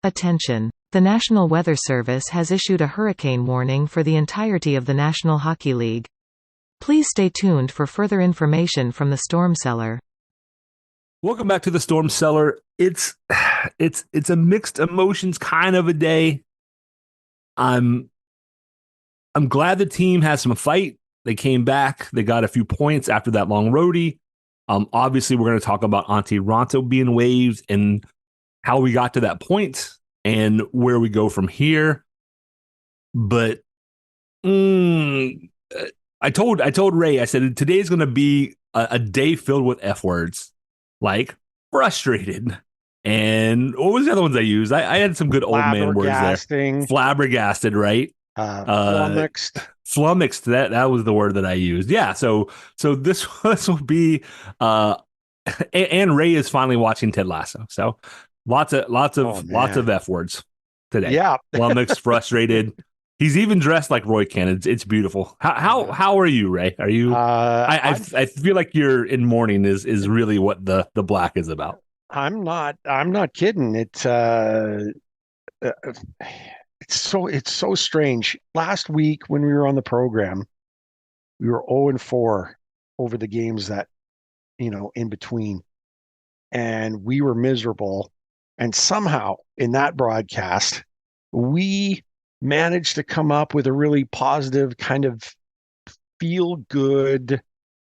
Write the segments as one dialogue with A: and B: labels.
A: Attention! The National Weather Service has issued a hurricane warning for the entirety of the National Hockey League. Please stay tuned for further information from the Storm Cellar.
B: Welcome back to the Storm Cellar. It's a mixed emotions kind of a day. I'm glad the team has some fight. They came back. They got a few points after that long roadie. Obviously, we're going to talk about Antti Raanta being waived and how we got to that point and where we go from here. But I told Ray, I said today's going to be a day filled with F words, like frustrated. And what was the other ones I used? I had some good old man words there. Flabbergasted, right?
C: Flummoxed.
B: Flummoxed. That was the word that I used. Yeah. So this will be. And Ray is finally watching Ted Lasso. So lots of F words today.
C: Yeah.
B: Flummoxed, frustrated. He's even dressed like Roy Kent. It's beautiful. How are you, Ray? Are you? I feel like you're in mourning. Is really what the black is about.
C: I'm not kidding. It's so strange. Last week when we were on the program, we were 0-4 over the games that, in between, and we were miserable. And somehow in that broadcast, we managed to come up with a really positive kind of feel good.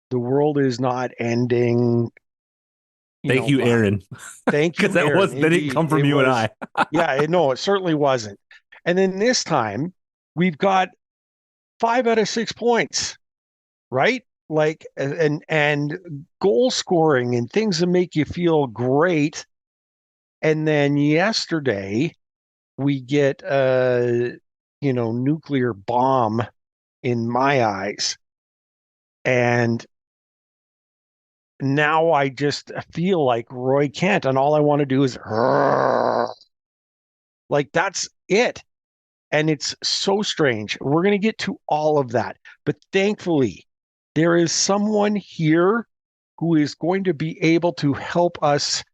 C: The world is not ending.
B: Thank you, Aaron.
C: Thank you,
B: Aaron. Because that didn't come from you and I.
C: Yeah, it certainly wasn't. And then this time, we've got 5 out of 6 points, right? Like, and goal scoring and things that make you feel great. And then yesterday, we get a nuclear bomb in my eyes, and now I just feel like Roy Kent, and all I want to do is like, that's it. And it's so strange. We're going to get to all of that, but thankfully there is someone here who is going to be able to help us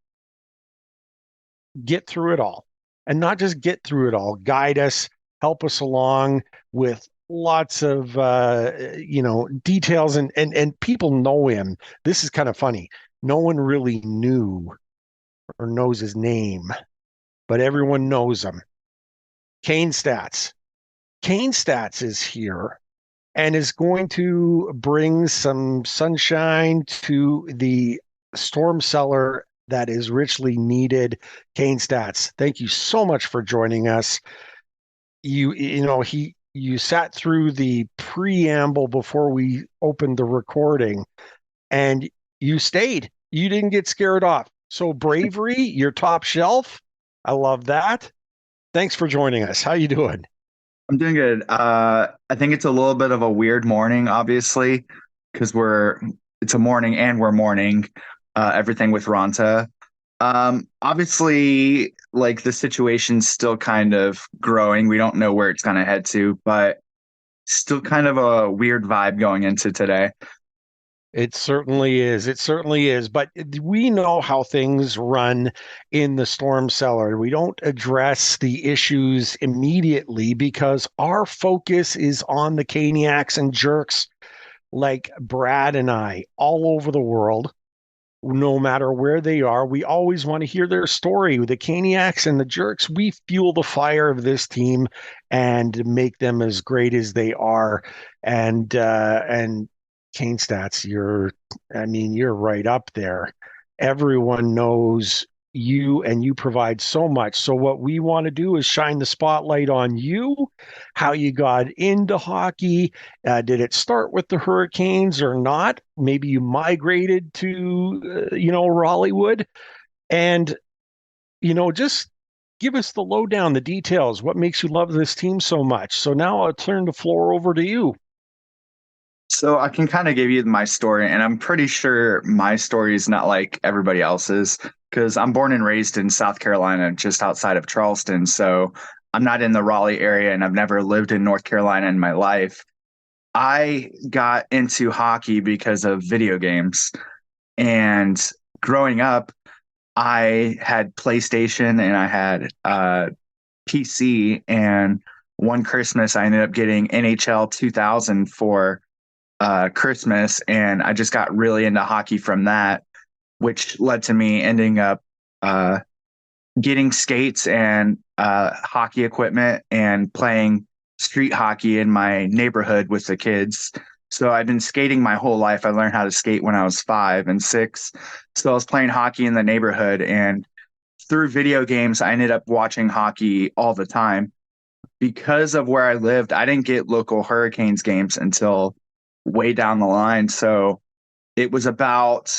C: get through it all. And not just get through it all, guide us, help us along with lots of details, and people know him. This is kind of funny. No one really knew or knows his name, but everyone knows him. Kane Stats is here and is going to bring some sunshine to the Storm Cellar that is richly needed. Kane Stats, thank you so much for joining us. You sat through the preamble before we opened the recording, and you stayed. You didn't get scared off. So bravery, you're top shelf. I love that. Thanks for joining us. How you doing?
D: I'm doing good. I think it's a little bit of a weird morning, obviously, because it's a morning and we're mourning everything with Raanta. Obviously, like, the situation's still kind of growing. We don't know where it's going to head to, but still kind of a weird vibe going into today.
C: It certainly is. It certainly is. But we know how things run in the Storm Cellar. We don't address the issues immediately because our focus is on the Caniacs and jerks like Brad and I all over the world. No matter where they are, we always want to hear their story. The Caniacs and the jerks, we fuel the fire of this team and make them as great as they are. And Kane Stats, you're right up there. Everyone knows you, and you provide so much. So what we want to do is shine the spotlight on you, how you got into hockey. Did it start with the Hurricanes or not? Maybe you migrated to, Rollywood, and, just give us the lowdown, the details. What makes you love this team so much? So now I'll turn the floor over to you.
D: So I can kind of give you my story, and I'm pretty sure my story is not like everybody else's because I'm born and raised in South Carolina, just outside of Charleston. So I'm not in the Raleigh area, and I've never lived in North Carolina in my life. I got into hockey because of video games. And growing up, I had PlayStation and I had PC, and one Christmas I ended up getting NHL 2000 for Christmas, and I just got really into hockey from that, which led to me ending up uh, getting skates and hockey equipment and playing street hockey in my neighborhood with the kids. So I've been skating my whole life. I learned how to skate when I was 5 and 6. So I was playing hockey in the neighborhood, and through video games, I ended up watching hockey all the time. Because of where I lived, I didn't get local Hurricanes games until way down the line. So it was about,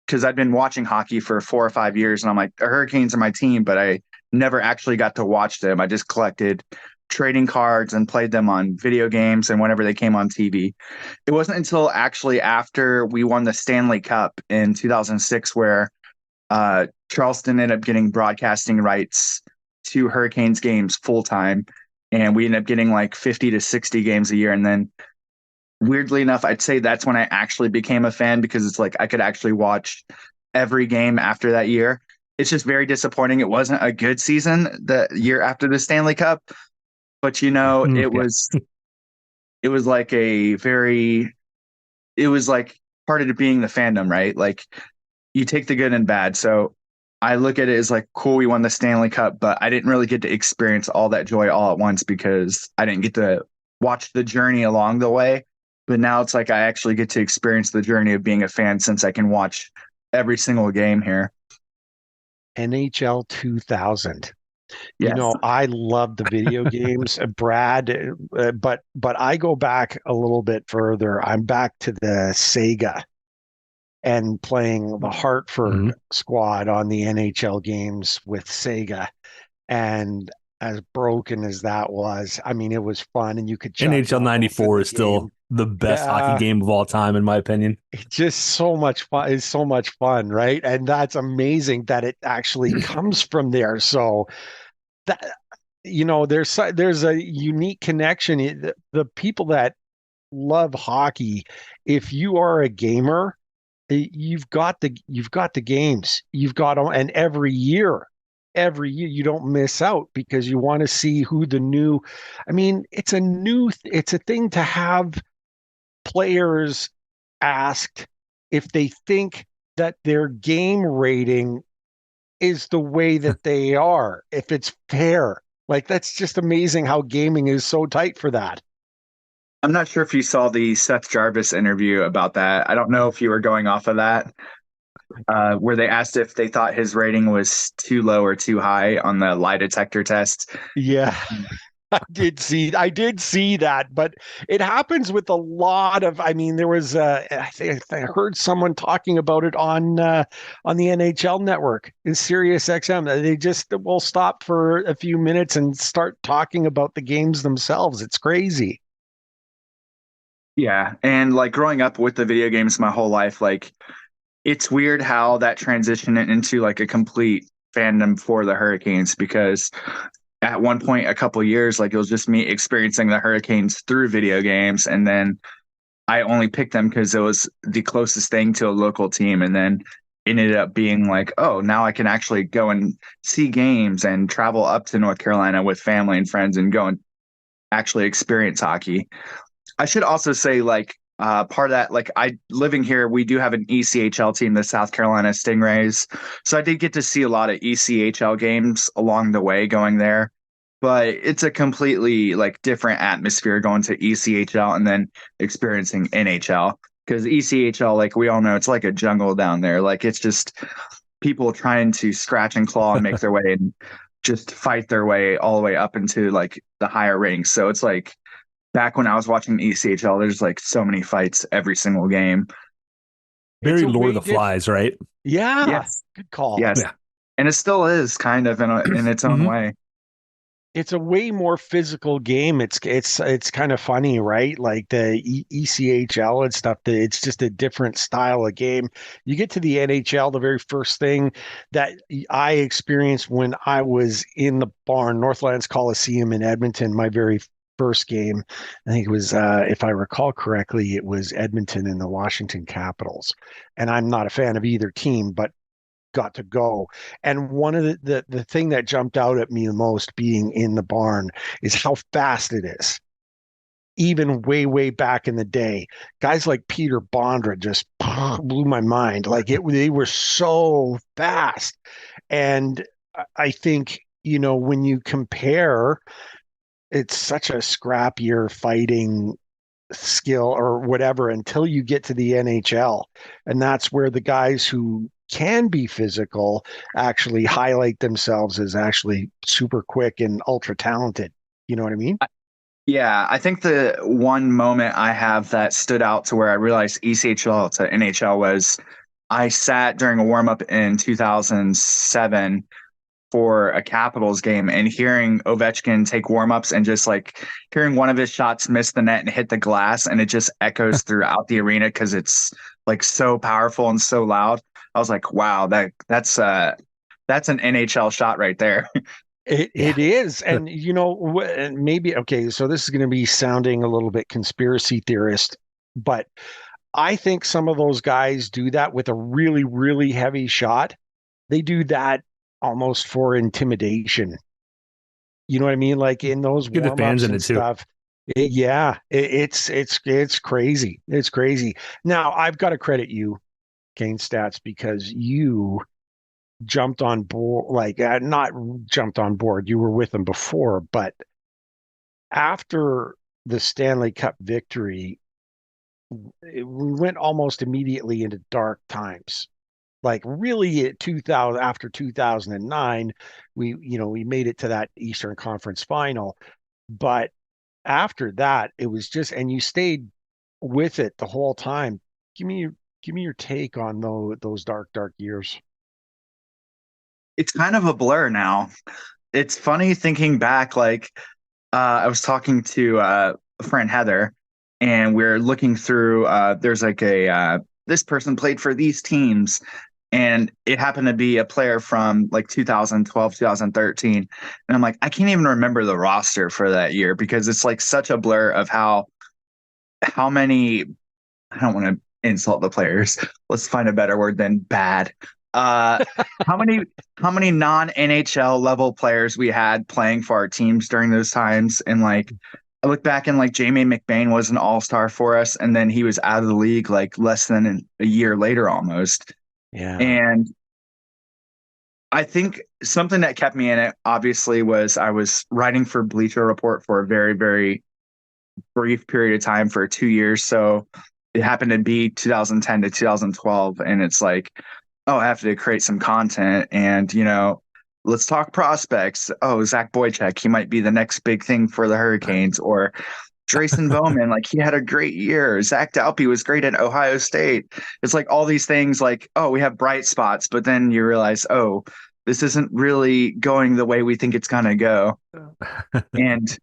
D: because I'd been watching hockey for 4 or 5 years, and I'm like, the Hurricanes are my team, but I never actually got to watch them. I just collected trading cards and played them on video games and whenever they came on TV. It wasn't until actually after we won the Stanley Cup in 2006 where Charleston ended up getting broadcasting rights to Hurricanes games full time, and we ended up getting like 50 to 60 games a year. And then, weirdly enough, I'd say that's when I actually became a fan, because it's like I could actually watch every game after that year. It's just very disappointing. It wasn't a good season the year after the Stanley Cup, but it was like it was like part of it being the fandom, right? Like, you take the good and bad. So I look at it as like, cool, we won the Stanley Cup, but I didn't really get to experience all that joy all at once because I didn't get to watch the journey along the way. But now it's like I actually get to experience the journey of being a fan, since I can watch every single game here.
C: NHL 2000.
D: Yes.
C: I love the video games, Brad, but I go back a little bit further. I'm back to the Sega and playing the Hartford squad on the NHL games with Sega. And as broken as that was, I mean, it was fun, and you could
B: NHL 94 is still the best hockey game of all time, in my opinion.
C: It's just so much fun. It's so much fun, right? And that's amazing that it actually comes from there. So that, there's a unique connection. The people that love hockey, if you are a gamer, you've got the games. You've got them, and every year you don't miss out because you want to see who the new. I mean, it's a thing to have players asked if they think that their game rating is the way that they are, if it's fair. Like, that's just amazing how gaming is so tight for that.
D: I'm not sure if you saw the Seth Jarvis interview about that. I don't know if you were going off of that, where they asked if they thought his rating was too low or too high on the lie detector test.
C: Yeah. I did see that, but it happens with a lot of. I mean, there was. I think I heard someone talking about it on the NHL network in Sirius XM. They just will stop for a few minutes and start talking about the games themselves. It's crazy.
D: Yeah, and like growing up with the video games my whole life, like it's weird how that transitioned into like a complete fandom for the Hurricanes, because at one point a couple years, like it was just me experiencing the Hurricanes through video games, and then I only picked them because it was the closest thing to a local team, and then ended up being like, oh, now I can actually go and see games and travel up to North Carolina with family and friends and go and actually experience hockey. I should also say, like, part of that, like, I living here, we do have an ECHL team, the South Carolina Stingrays. So I did get to see a lot of ECHL games along the way going there. But it's a completely like different atmosphere going to ECHL and then experiencing NHL. Because ECHL, like we all know, it's like a jungle down there. Like, it's just people trying to scratch and claw and make their way and just fight their way all the way up into like the higher ranks. So it's like, back when I was watching the ECHL, there's like so many fights every single game.
B: Very Lord of the Flies, right?
C: Yeah.
D: Yes.
C: Good call.
D: Yes.
B: Yeah.
D: And it still is kind of in its own way.
C: It's a way more physical game. It's kind of funny, right? Like the ECHL and stuff. It's just a different style of game. You get to the NHL, the very first thing that I experienced when I was in the barn, Northlands Coliseum in Edmonton, my very first game. I think it was, if I recall correctly, it was Edmonton and the Washington Capitals. And I'm not a fan of either team, but got to go. And one of the thing that jumped out at me the most being in the barn is how fast it is. Even way back in the day, guys like Peter Bondra just blew my mind. Like they were so fast. And I think, when you compare, it's such a scrappier fighting skill or whatever until you get to the NHL. And that's where the guys who can be physical actually highlight themselves as actually super quick and ultra talented. You know what I mean?
D: Yeah, I think the one moment I have that stood out to where I realized ECHL to NHL was I sat during a warm up in 2007 for a Capitals game, and hearing Ovechkin take warm-ups and just like hearing one of his shots miss the net and hit the glass, and it just echoes throughout the arena because it's like so powerful and so loud. I was like, wow, that's an NHL shot right there.
C: It is. And maybe, okay, so this is going to be sounding a little bit conspiracy theorist, but I think some of those guys do that with a really, really heavy shot. They do that almost for intimidation. You know what I mean? Like in those
B: Get the fans
C: warm-ups
B: in
C: and
B: it too.
C: stuff. It's crazy. It's crazy. Now, I've got to credit you, Kane Stats, because you jumped on board, like not jumped on board. You were with them before, but after the Stanley Cup victory, we went almost immediately into dark times. Like really at 2000, after 2009, we made it to that Eastern Conference final. But after that, it was just, and you stayed with it the whole time. Give me your take on those dark years.
D: It's kind of a blur now. It's funny thinking back, like I was talking to a friend Heather, and we're looking through. There's like this person played for these teams, and it happened to be a player from like 2012, 2013. And I'm like, I can't even remember the roster for that year because it's like such a blur of how many. I don't want to insult the players. Let's find a better word than bad. Uh, how many non NHL level players we had playing for our teams during those times, and like I look back and like Jamie McBain was an all-star for us, and then he was out of the league like less than a year later almost.
C: Yeah.
D: And I think something that kept me in it obviously was I was writing for Bleacher Report for a very, very brief period of time for 2 years. So it happened to be 2010 to 2012. And it's like, oh, I have to create some content and, let's talk prospects. Oh, Zach Boychuk, he might be the next big thing for the Hurricanes. Or Drayson Bowman, like he had a great year. Zach Dalpe was great at Ohio State. It's like all these things like, oh, we have bright spots, but then you realize, oh, this isn't really going the way we think it's going to go. And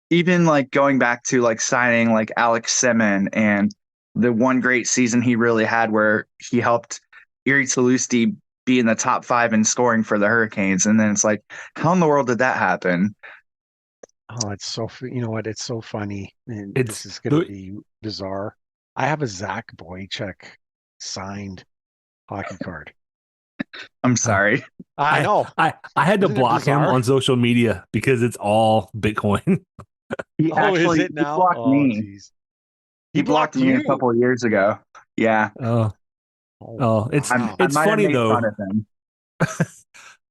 D: even like going back to like signing like Alex Simon and the one great season he really had where he helped Erie Salusti be in the top 5 in scoring for the Hurricanes. And then it's like, how in the world did that happen?
C: Oh, it's so, you know what? It's so funny. And
B: It's
C: this is going to be bizarre. I have a Zach Boychuk signed hockey card.
D: I'm sorry.
C: I know.
B: I had to
C: Isn't it
B: block him
C: bizarre?
B: on social media because it's all Bitcoin.
D: He
C: Is it
D: he
C: now?
D: blocked
C: Oh,
D: me.
C: geez.
D: He blocked me a
C: you.
D: couple of years ago. Yeah.
B: Oh, it's
C: Wow.
D: I
B: it's
D: might have
B: funny
D: made fun
B: though.
D: of him.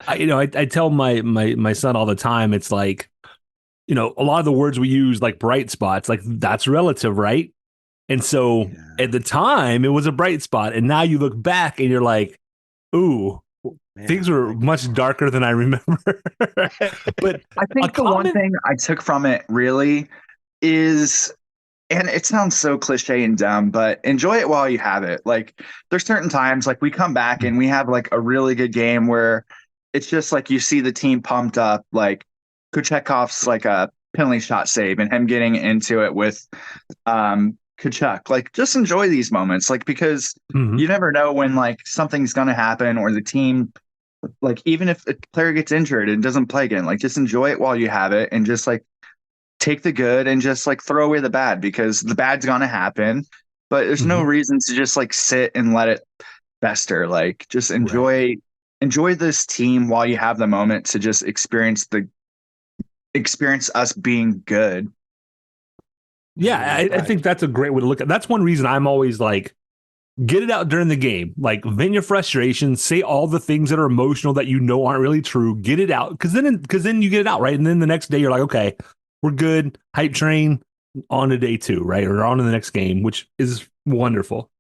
B: I tell my son all the time. It's like, a lot of the words we use, like bright spots, like that's relative, right? And so at the time, it was a bright spot, and now you look back and you're like, ooh,
C: Man,
B: things were much darker than I remember. But
D: I think the one thing I took from it really is, and it sounds so cliche and dumb, but enjoy it while you have it. Like there's certain times like we come back and we have like a really good game where it's just like you see the team pumped up, like Kuchekov's like a penalty shot save and him getting into it with Kachuk. Like just enjoy these moments, like because you never know when like something's gonna happen or the team, like even if a player gets injured and doesn't play again, like just enjoy it while you have it and just like take the good and just like throw away the bad because the bad's gonna happen. But there's no reason to just like sit and let it fester. Like just enjoy enjoy this team while you have the moment to just experience us being good.
B: Yeah, I think that's a great way to look at. That's one reason I'm always like, get it out during the game. Like, vent your frustration, say all the things that are emotional that you know aren't really true. Get it out, because then you get it out, right? And then the next day you're like, okay, we're good. Hype train on to day 2, right? Or on to the next game, which is wonderful.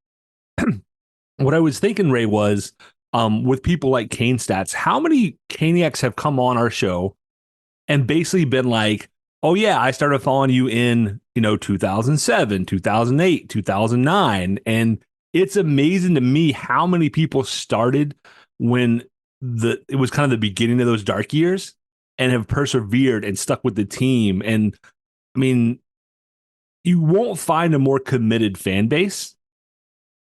B: What I was thinking, Ray, was with people like Kane Stats, how many Caniacs have come on our show and basically been like, oh yeah, I started following you in, 2007, 2008, 2009. And it's amazing to me how many people started when it was kind of the beginning of those dark years and have persevered and stuck with the team. And I mean, you won't find a more committed fan base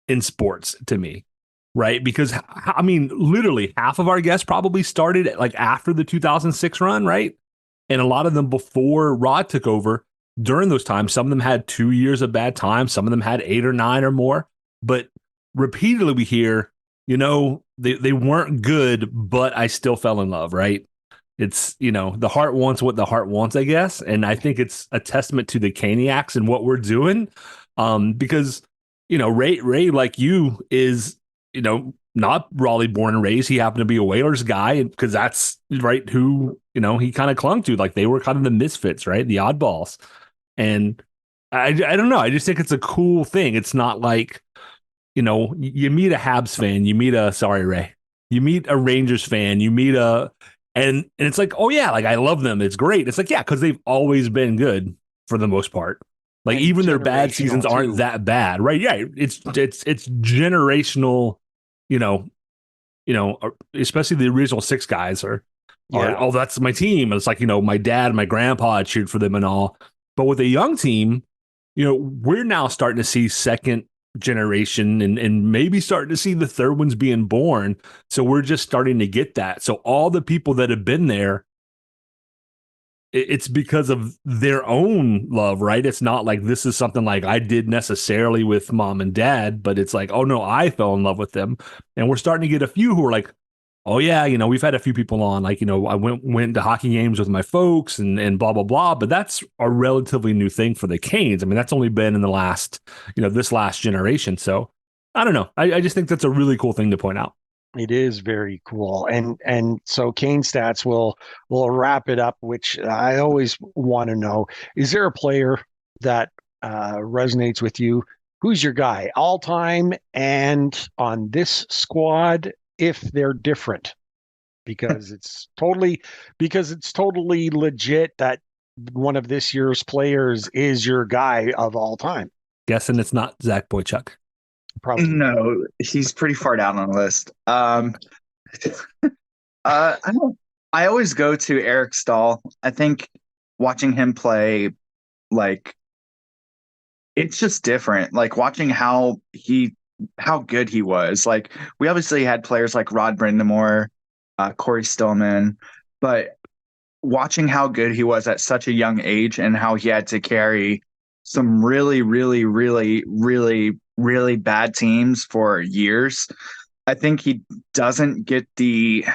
B: in sports to me, right? Because I mean, literally half of our guests probably started like after the 2006 run, right? And a lot of them before Rod took over. During those times, some of them had 2 years of bad times, some of them had 8 or 9 or more. But repeatedly we hear, they weren't good, but I still fell in love, right? It's, the heart wants what the heart wants, I guess. And I think it's a testament to the Caniacs and what we're doing. Because, Ray, like you, is, not Raleigh born and raised. He happened to be a Whalers guy because that's right who, he kind of clung to. Like, they were kind of the misfits, right? The oddballs. And I don't know. I just think it's a cool thing. It's not like, you meet a Habs fan, you meet a Rangers fan, and it's like, oh yeah, like I love them. It's great. It's like, yeah, because they've always been good for the most part. Like,
C: And
B: even their bad seasons aren't
C: too.
B: that bad, right? Yeah, it's generational, you know, especially the original 6 guys are, oh, that's my team. It's like, my dad and my grandpa cheered for them and all. But with a young team, we're now starting to see second generation and maybe starting to see the third ones being born. So we're just starting to get that. So all the people that have been there, it's because of their own love, right? It's not like this is something like I did necessarily with mom and dad, but it's like, oh no, I fell in love with them. And we're starting to get a few who are like, oh yeah, we've had a few people on, like, I went to hockey games with my folks and blah, blah, blah. But that's a relatively new thing for the Canes. I mean, that's only been in the last, this last generation. So I don't know. I just think that's a really cool thing to point out.
C: It is very cool. And so Kane Stats will wrap it up, which I always want to know. Is there a player that resonates with you? Who's your guy all time and on this squad if they're different? Because it's totally legit that one of this year's players is your guy of all time.
B: Guessing it's not Zach Boychuk.
C: Probably.
D: No, he's pretty far down on the list. I always go to Eric Stahl. I think watching him play, like, it's just different. Like, watching how good he was. Like, we obviously had players like Rod Brindamore, Corey Stillman, but watching how good he was at such a young age and how he had to carry some really, really, really, really, really bad teams for years. I think he doesn't get the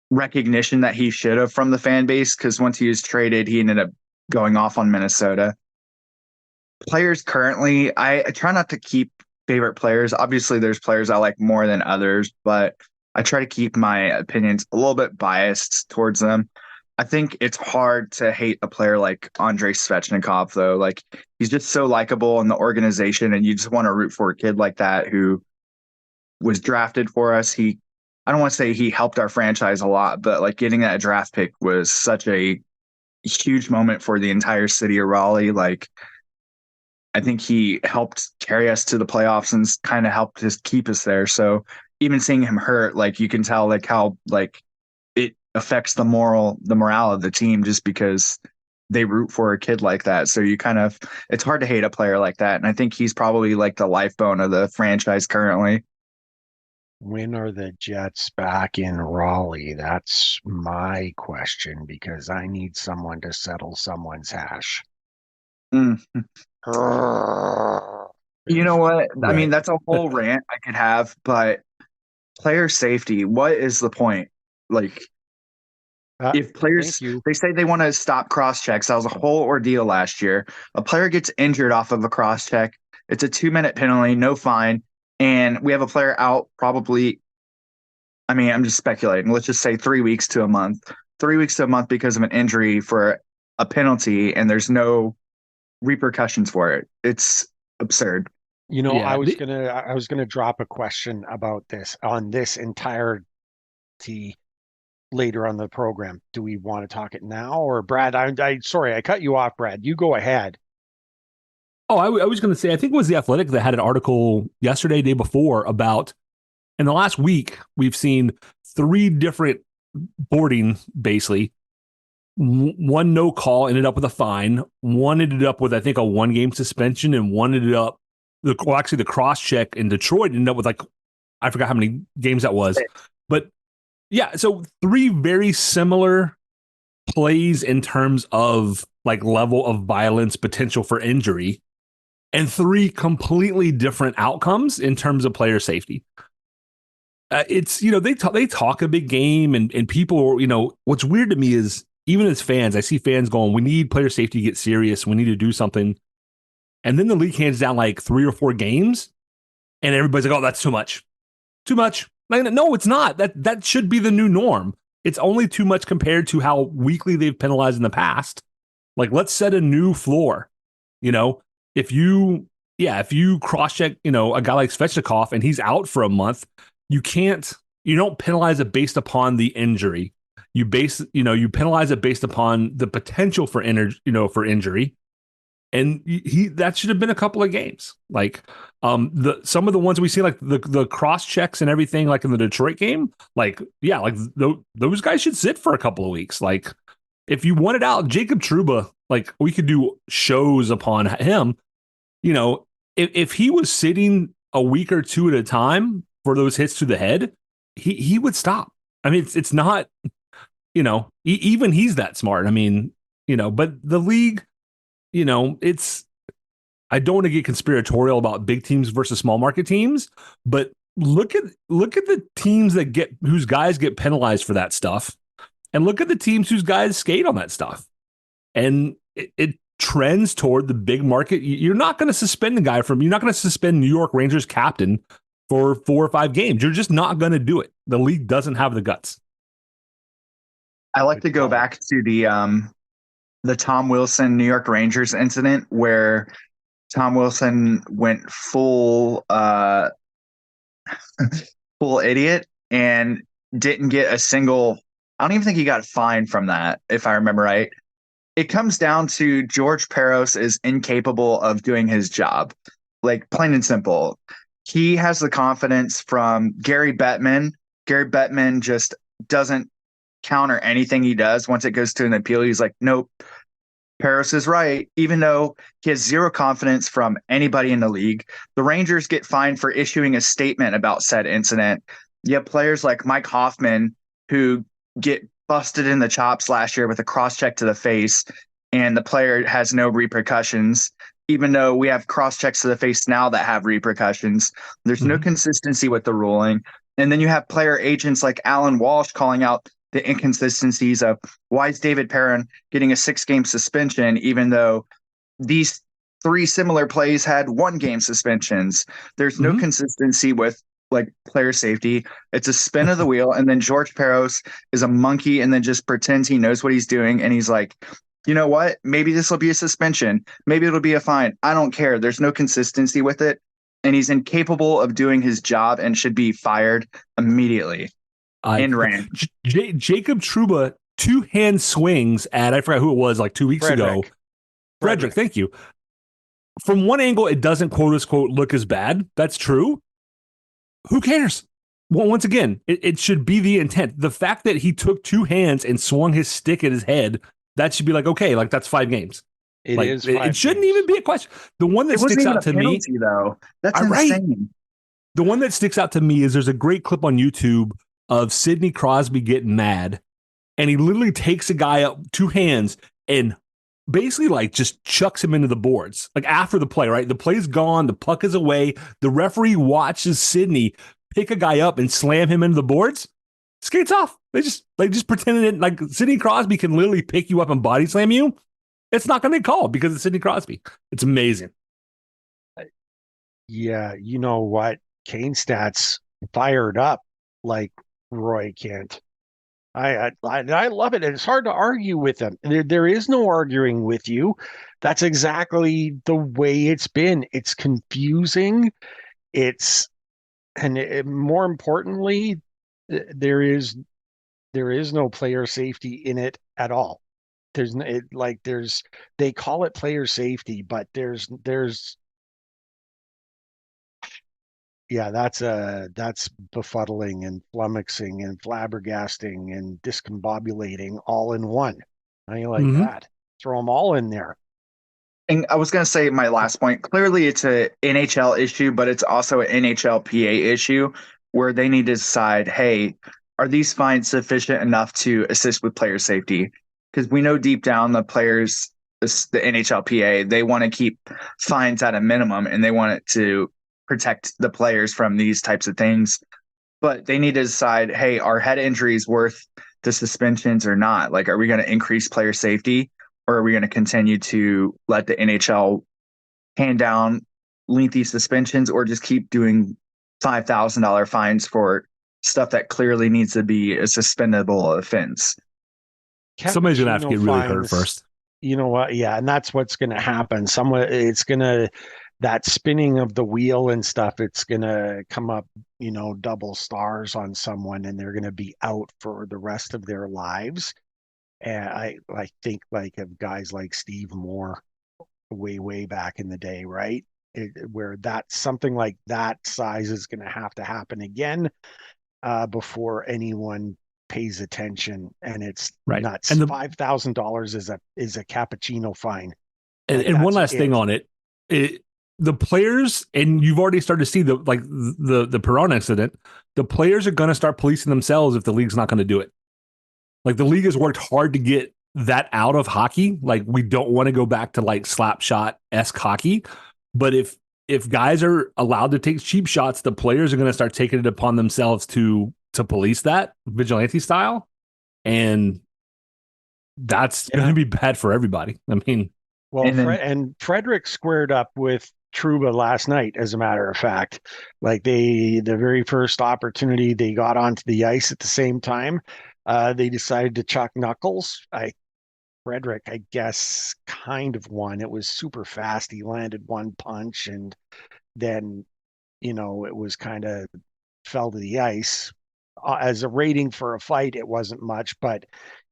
D: recognition that he should have from the fan base, because once he was traded, he ended up going off on Minnesota. Players currently, I try not to keep favorite players. Obviously, there's players I like more than others, but I try to keep my opinions a little bit biased towards them. I think it's hard to hate a player like Andrei Svechnikov, though. Like, he's just so likable in the organization, and you just want to root for a kid like that who was drafted for us. I don't want to say he helped our franchise a lot, but like getting that draft pick was such a huge moment for the entire city of Raleigh. Like, I think he helped carry us to the playoffs and kind of helped us keep us there. So even seeing him hurt, like, you can tell like how like it affects the morale of the team, just because they root for a kid like that. So it's hard to hate a player like that. And I think he's probably like the lifebone of the franchise currently.
C: When are the Jets back in Raleigh? That's my question, because I need someone to settle someone's hash.
D: Mm. You know what? I
B: Right.
D: mean, that's a whole rant I could have, but player safety. What is the point? Like, if players,
C: Thank you.
D: they say they want to stop cross checks. That was a whole ordeal last year. A player gets injured off of a cross check. It's a 2-minute penalty, no fine. And we have a player out probably, I mean, I'm just speculating. Let's just say 3 weeks to a month. 3 weeks to a month because of an injury for a penalty, and there's no repercussions for it. It's absurd.
C: Yeah, I was
B: the-
C: gonna drop a question about this on this entirety later on the program. Do we want to talk it now, or Brad? I sorry, I cut you off, Brad. You go ahead.
B: Oh, I was going to say, I think it was The Athletic that had an article yesterday, day before, about in the last week, we've seen 3 different boarding, basically. One no call ended up with a fine. One ended up with, I think, a 1-game suspension, and one ended up, the cross check in Detroit ended up with, like, I forgot how many games that was. But yeah, so 3 very similar plays in terms of like level of violence, potential for injury, and 3 completely different outcomes in terms of player safety. It's, they talk a big game, and people, what's weird to me is, even as fans, I see fans going, we need player safety to get serious. We need to do something. And then the league hands down like 3 or 4 games, and everybody's like, oh, that's too much. Too much. Like, no, it's not. That should be the new norm. It's only too much compared to how weakly they've penalized in the past. Like, let's set a new floor. If you cross check, a guy like Svechnikov and he's out for a month, you don't penalize it based upon the injury. You penalize it based upon the potential for injury. And that should have been a couple of games. Like, some of the ones we see, like the cross checks and everything, like in the Detroit game, like, yeah, like those guys should sit for a couple of weeks. Like, if you wanted out Jacob Trouba, like, we could do shows upon him. If he was sitting a week or 2 at a time for those hits to the head, he would stop. I mean, it's not, even he's that smart. I mean, but the league, I don't want to get conspiratorial about big teams versus small market teams, but look at the teams whose guys get penalized for that stuff, and look at the teams whose guys skate on that stuff. And it trends toward the big market. You're not going to suspend you're not going to suspend New York Rangers captain for 4 or 5 games. You're just not going to do it. The league doesn't have the guts.
D: I like to go back to the Tom Wilson New York Rangers incident, where Tom Wilson went full full idiot and didn't get a single. I don't even think he got fined from that, if I remember right. It comes down to George Peros is incapable of doing his job, like, plain and simple. He has the confidence from Gary Bettman. Gary Bettman just doesn't counter anything he does. Once it goes to an appeal, he's like, nope, Paris is right. Even though he has zero confidence from anybody in the league, the Rangers get fined for issuing a statement about said incident. You have players like Mike Hoffman who get busted in the chops last year with a cross check to the face, and the player has no repercussions, even though we have cross checks to the face now that have repercussions. There's no consistency with the ruling. And then you have player agents like Alan Walsh calling out the inconsistencies of, why is David Perrin getting a 6-game suspension, even though these 3 similar plays had 1-game suspensions? There's no consistency with, like, player safety. It's a spin of the wheel. And then George Peros is a monkey and then just pretends he knows what he's doing. And he's like, you know what? Maybe this will be a suspension. Maybe it'll be a fine. I don't care. There's no consistency with it. And he's incapable of doing his job and should be fired immediately.
B: Jacob Trouba 2-hand swings at, I forgot who it was, like 2 weeks ago. Frederick, thank you. From one angle, it doesn't, quote unquote, look as bad. That's true. Who cares? Well, once again, it should be the intent. The fact that he took 2 hands and swung his stick at his head, that should be like, okay, like, that's 5 games. It shouldn't even be a question. The one that sticks out to me,
D: though, that's insane.
B: The one that sticks out to me is there's a great clip on YouTube of Sidney Crosby getting mad, and he literally takes a guy up 2 hands and basically, like, just chucks him into the boards, like, after the play, right? The play's gone, the puck is away, the referee watches Sidney pick a guy up and slam him into the boards, skates off. They just pretended it like Sidney Crosby can literally pick you up and body slam you. It's not going to be called because it's Sidney Crosby. It's amazing.
C: Yeah, you know what? Kane stats fired up like Roy Kent. I love it. And it's hard to argue with them. There is no arguing with you. That's exactly the way it's been. It's confusing. More importantly, there is no player safety in it at all. They call it player safety, but there's yeah, that's befuddling and flummoxing and flabbergasting and discombobulating all in one. How you like that? Throw them all in there.
D: And I was going to say my last point. Clearly, it's a NHL issue, but it's also an NHLPA issue where they need to decide, hey, are these fines sufficient enough to assist with player safety? Because we know deep down the players, the NHLPA, they want to keep fines at a minimum and they want it to protect the players from these types of things. But they need to decide, hey, are head injuries worth the suspensions or not? Like, are we going to increase player safety? Or are we going to continue to let the NHL hand down lengthy suspensions or just keep doing $5,000 fines for stuff that clearly needs to be a suspendable offense?
B: Somebody's going to have to get really hurt first.
C: You know what? Yeah, and that's what's going to happen. That spinning of the wheel and stuff, it's going to come up, double stars on someone and they're going to be out for the rest of their lives. And I think like of guys like Steve Moore way back in the day, right? Where that something like that size is going to happen again before anyone pays attention, and it's nuts. And $5,000 is a cappuccino fine.
B: And one last thing on it, the players, and you've already started to see the Perron incident. The players are going to start policing themselves if the league's not going to do it. Like the league has worked hard to get that out of hockey. Like we don't want to go back to like slap shot-esque hockey. But if guys are allowed to take cheap shots, the players are going to start taking it upon themselves to police that vigilante style. And that's going to be bad for everybody. I mean,
C: well, and Frederick squared up with Trouba last night, as a matter of fact. Like the very first opportunity they got onto the ice at the same time, they decided to chuck knuckles. Frederick, I guess, kind of won. It was super fast. He landed one punch and then, it was kind of fell to the ice. As a rating for a fight, it wasn't much, but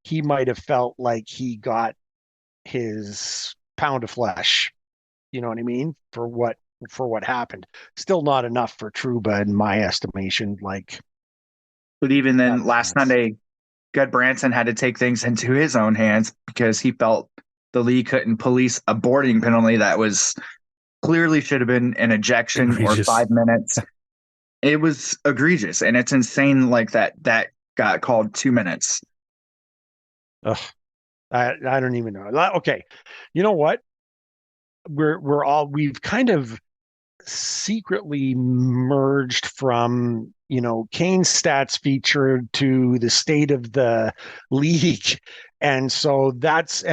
C: he might have felt like he got his pound of flesh. You know what I mean? For what happened. Still not enough for Trouba in my estimation.
D: But even then, last Sunday, Gud Branson had to take things into his own hands because he felt the league couldn't police a boarding penalty that was clearly should have been an ejection egregious. Or 5 minutes. It was egregious, and it's insane like that got called 2 minutes.
C: Ugh. I don't even know. Okay. You know what? We've kind of secretly merged from, Kane's stats featured to the state of the league. And so that's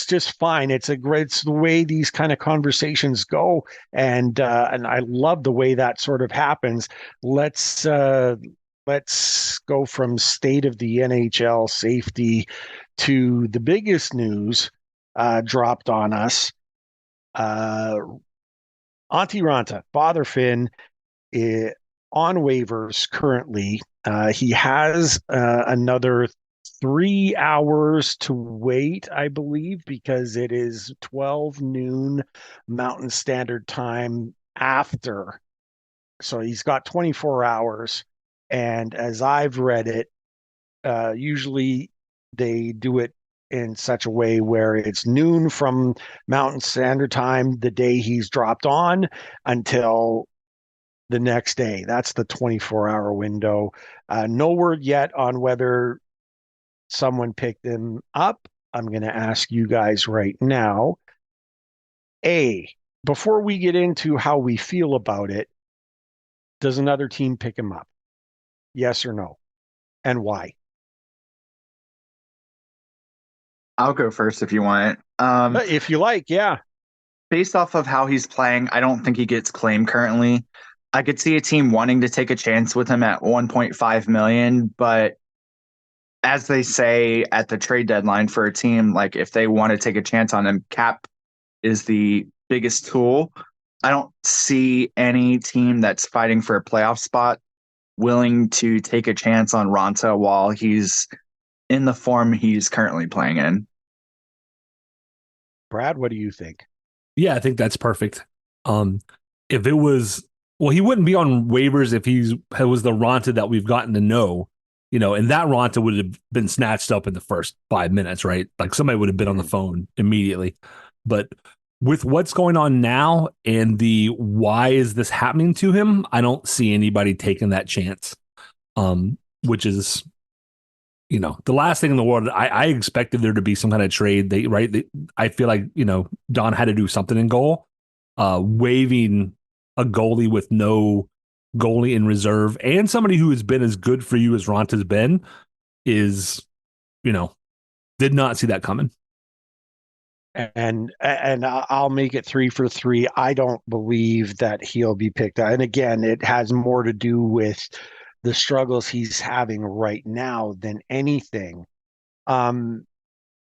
C: just fine. It's the way these kind of conversations go. And I love the way that sort of happens. Let's go from state of the NHL safety to the biggest news dropped on us. Antti Raanta, Father Finn, on waivers currently. He has another 3 hours to wait, I believe, because it is 12 noon Mountain Standard Time after. So he's got 24 hours. And as I've read it, usually they do it in such a way where it's noon from Mountain Standard Time the day he's dropped on until the next day. That's the 24-hour window. No word yet on whether someone picked him up. I'm going to ask you guys right now. Before we get into how we feel about it, does another team pick him up? Yes or no? And why?
D: I'll go first if you want.
C: If you like, yeah.
D: Based off of how he's playing, I don't think he gets claimed currently. I could see a team wanting to take a chance with him at 1.5 million, but as they say at the trade deadline for a team, like if they want to take a chance on him, cap is the biggest tool. I don't see any team that's fighting for a playoff spot willing to take a chance on Raanta while he's in the form he's currently playing in.
C: Brad, what do you think?
B: Yeah, I think that's perfect. If it was, well, he wouldn't be on waivers if it was the Raanta that we've gotten to know, and that Raanta would have been snatched up in the first 5 minutes, right? Like somebody would have been on the phone immediately. But with what's going on now and the why is this happening to him, I don't see anybody taking that chance. Which is, the last thing in the world. I expected there to be some kind of trade. I feel like, Don had to do something in goal. Waiving a goalie with no goalie in reserve and somebody who has been as good for you as Ronta's been is, did not see that coming.
C: And I'll make it 3 for 3. I don't believe that he'll be picked up. And again, it has more to do with the struggles he's having right now than anything. And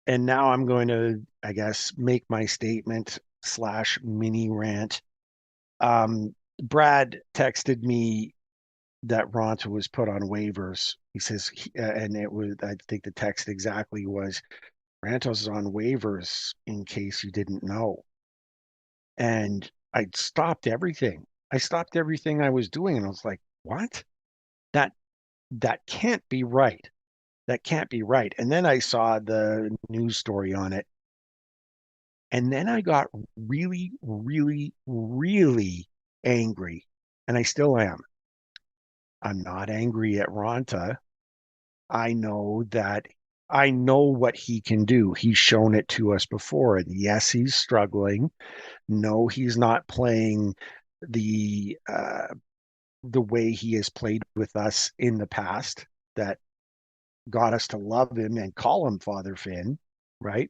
C: now I'm going to, I guess, make my statement / mini rant. Brad texted me that Raanta was put on waivers. He says, and it was, I think the text exactly was, Ranta's on waivers in case you didn't know. And I stopped everything. I stopped everything I was doing, and I was like, what? That can't be right. That can't be right. And then I saw the news story on it. And then I got really, really, really angry. And I still am. I'm not angry at Raanta. I know what he can do. He's shown it to us before. And yes, he's struggling. No, he's not playing the way he has played with us in the past that got us to love him and call him Father Finn, right?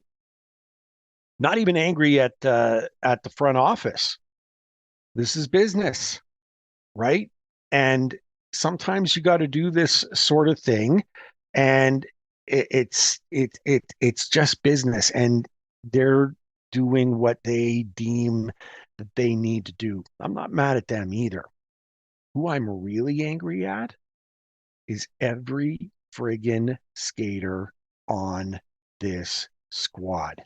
C: Not even angry at the front office. This is business, right? And sometimes you got to do this sort of thing, and it's just business, and they're doing what they deem that they need to do. I'm not mad at them either. Who I'm really angry at is every friggin' skater on this squad.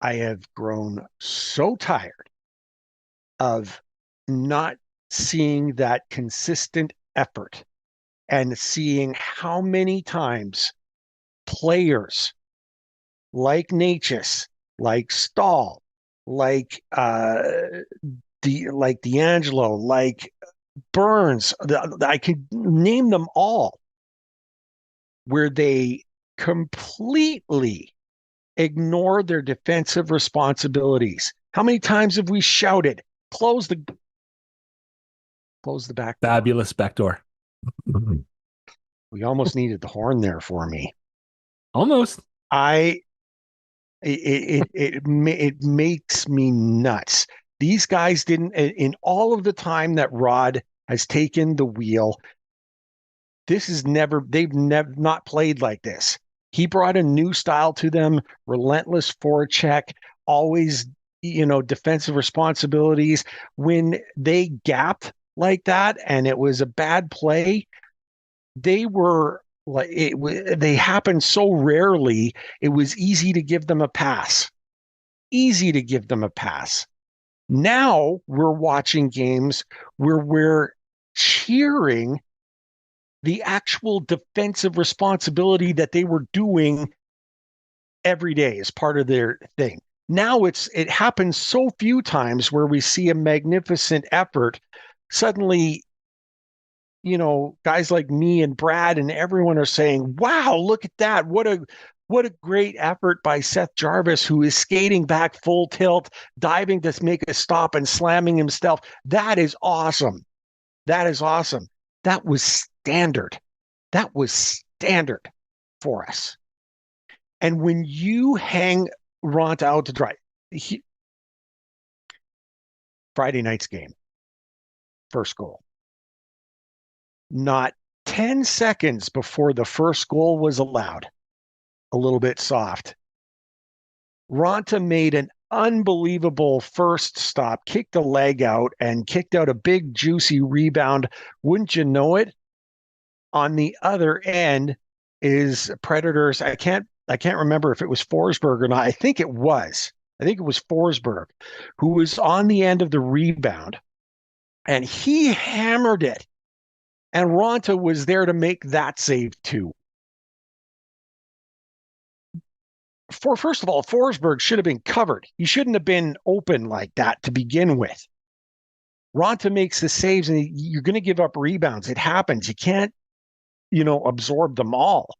C: I have grown so tired of not seeing that consistent effort and seeing how many times players like Natchez, like Stahl, like like D'Angelo, like Burns, I could name them all, where they completely ignore their defensive responsibilities. How many times have we shouted, close the back door?
B: Fabulous backdoor.
C: We almost needed the horn there for me.
B: Almost.
C: It makes me nuts. These guys didn't, in all of the time that Rod has taken the wheel, they've never not played like this. He brought a new style to them, relentless forecheck, always, defensive responsibilities. When they gapped like that and it was a bad play, they were like, they happened so rarely, it was easy to give them a pass. Easy to give them a pass. Now we're watching games where we're cheering the actual defensive responsibility that they were doing every day as part of their thing. Now it happens so few times where we see a magnificent effort. Suddenly, guys like me and Brad and everyone are saying, wow, look at that. What a great effort by Seth Jarvis, who is skating back full tilt, diving to make a stop and slamming himself. That is awesome. That is awesome. That was standard. That was standard for us. And when you hang Raanta out to dry, Friday night's game, first goal, not 10 seconds before the first goal was allowed, a little bit soft, Raanta made an unbelievable first stop, kicked a leg out, and kicked out a big, juicy rebound. Wouldn't you know it? On the other end is Predators. I can't remember if it was Forsberg or not. I think it was. Forsberg who was on the end of the rebound, and he hammered it. And Raanta was there to make that save too. First of all, Forsberg should have been covered. He shouldn't have been open like that to begin with. Raanta makes the saves, and you're going to give up rebounds. It happens. You can't, absorb them all.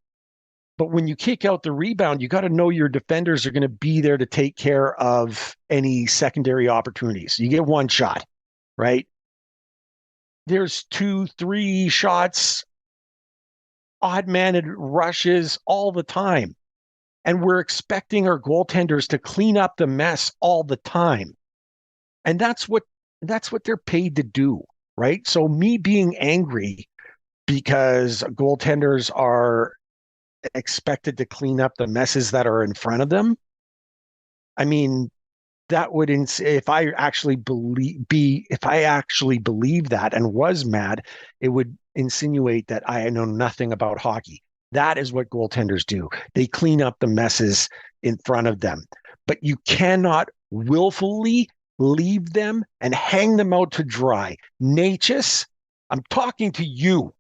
C: But when you kick out the rebound, you got to know your defenders are going to be there to take care of any secondary opportunities. You get one shot, right? There's 2, 3 shots, odd-maned rushes all the time. And we're expecting our goaltenders to clean up the mess all the time. And that's what they're paid to do, right? So me being angry because goaltenders are expected to clean up the messes that are in front of them, I mean, that would if I actually believe that and was mad, it would insinuate that I know nothing about hockey. That is what goaltenders do. They clean up the messes in front of them. But you cannot willfully leave them and hang them out to dry. Necas, I'm talking to you.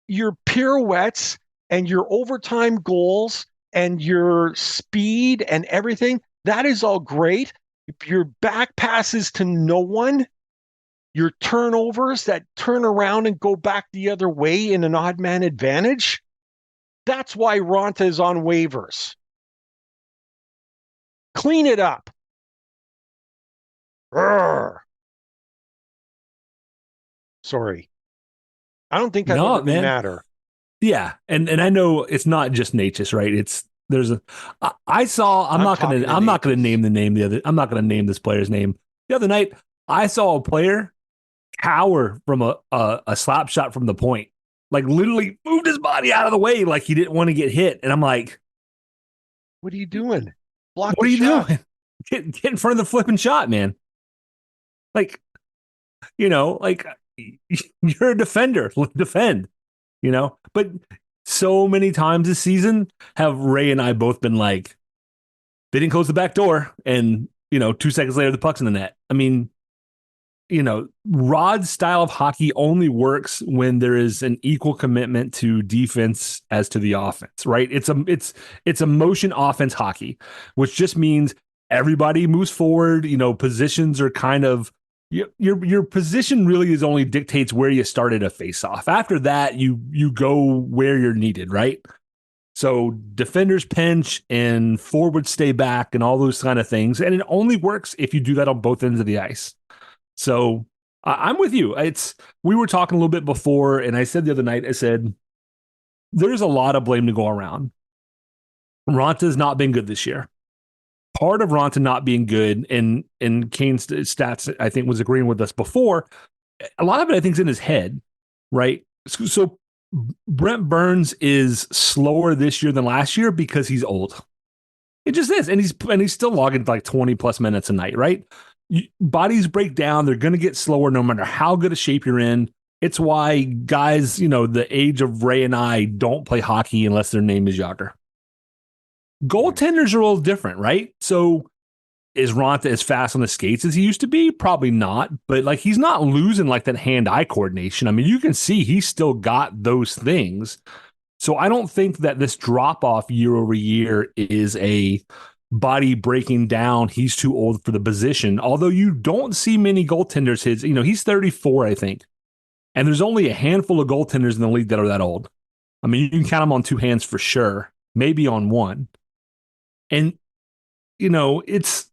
C: Your pirouettes and your overtime goals and your speed and everything, that is all great. Your back passes to no one, your turnovers that turn around and go back the other way in an odd man advantage, that's why Raanta is on waivers. Clean it up. Urgh. Sorry. I don't think I've ever been madder.
B: Yeah, and I know it's not just Necas, right? I'm not gonna name this player's name. The other night, I saw a player cower from a slap shot from the point, like literally moved his body out of the way, like he didn't want to get hit. And I'm like,
C: what are you doing?
B: What are you doing? Get in front of the flipping shot, man. Like, like you're a defender. Defend. But so many times this season have Ray and I both been like, they didn't close the back door, and 2 seconds later the puck's in the net. I mean, Rod's style of hockey only works when there is an equal commitment to defense as to the offense, right? It's a motion offense hockey, which just means everybody moves forward. Positions are kind of your position really is only dictates where you started a face-off. After that, you go where you're needed, right? So defenders pinch and forwards stay back and all those kind of things. And it only works if you do that on both ends of the ice. So I'm with you. We were talking a little bit before, and I said the other night, I said, there's a lot of blame to go around. Raanta's not been good this year. Part of Raanta not being good, and Kane's stats, I think, was agreeing with us before, a lot of it, I think, is in his head, right? So Brent Burns is slower this year than last year because he's old. It just is. And he's still logging like 20 plus minutes a night, right? Bodies break down. They're going to get slower no matter how good a shape you're in. It's why guys, the age of Ray and I don't play hockey unless their name is Yager. Goaltenders are a little different, right? So is Raanta as fast on the skates as he used to be? Probably not. But like, he's not losing like that hand-eye coordination. I mean, you can see he's still got those things. So I don't think that this drop-off year over year is a body breaking down. He's too old for the position. Although you don't see many goaltenders he's 34, I think. And there's only a handful of goaltenders in the league that are that old. I mean, you can count them on 2 hands for sure, maybe on 1. And, it's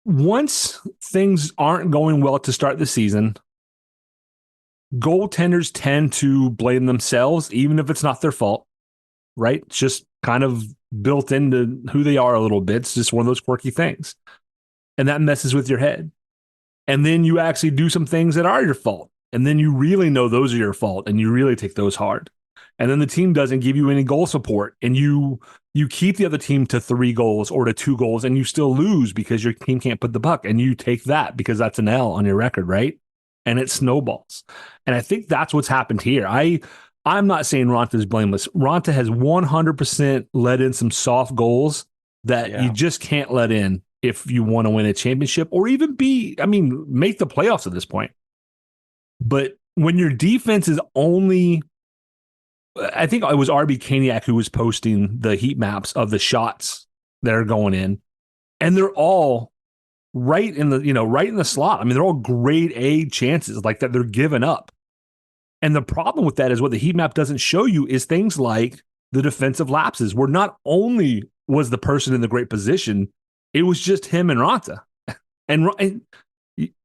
B: once things aren't going well to start the season, goaltenders tend to blame themselves, even if it's not their fault, right? It's just kind of built into who they are a little bit. It's just one of those quirky things. And that messes with your head. And then you actually do some things that are your fault. And then you really know those are your fault and you really take those hard. And then the team doesn't give you any goal support and you keep the other team to 3 goals or to 2 goals and you still lose because your team can't put the puck and you take that because that's an L on your record, right? And it snowballs. And I think that's what's happened here. I'm not saying Raanta is blameless. Raanta has 100% let in some soft goals that you just can't let in if you want to win a championship or even make the playoffs at this point. But when your defense is only, I think it was RB Caniac who was posting the heat maps of the shots that are going in, and they're all right in the slot. I mean, they're all grade A chances like that they're giving up. And the problem with that is what the heat map doesn't show you is things like the defensive lapses, where not only was the person in the great position, it was just him and Raanta. And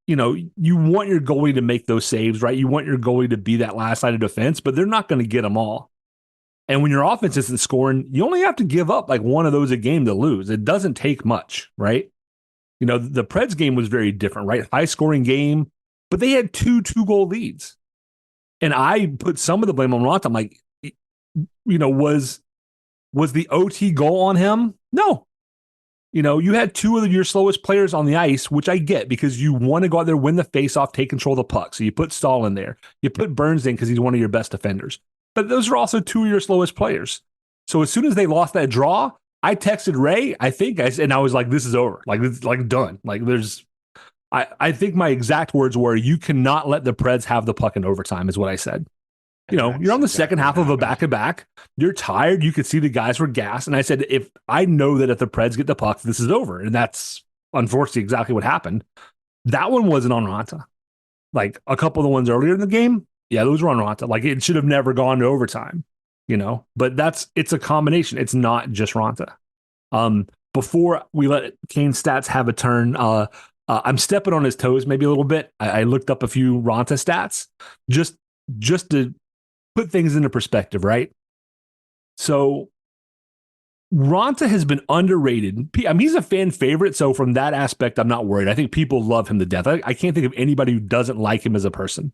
B: you want your goalie to make those saves, right? You want your goalie to be that last line of defense, but they're not going to get them all. And when your offense isn't scoring, you only have to give up like one of those a game to lose. It doesn't take much, right? The Preds game was very different, right? High scoring game, but they had 2 2-goal leads. And I put some of the blame on Raanta. I'm like, was the OT goal on him? No. You had 2 of your slowest players on the ice, which I get because you want to go out there, win the faceoff, take control of the puck. So you put Stahl in there. You put Burns in because he's one of your best defenders. But those are also 2 of your slowest players. So as soon as they lost that draw, I texted Ray, and I was like, this is over. Like, it's like done. Like I think my exact words were, you cannot let the Preds have the puck in overtime is what I said. You're on the second half of a back-to-back. You're tired. You could see the guys were gassed. And I said, if I know that if the Preds get the puck, this is over. And that's unfortunately exactly what happened. That one wasn't on Raanta. Like a couple of the ones earlier in the game, those were on Raanta. Like it should have never gone to overtime, But it's a combination. It's not just Raanta. Before we let Kane's stats have a turn, I'm stepping on his toes maybe a little bit. I looked up a few Raanta stats just to put things into perspective, right? So Raanta has been underrated. He's a fan favorite, so from that aspect, I'm not worried. I think people love him to death. I can't think of anybody who doesn't like him as a person.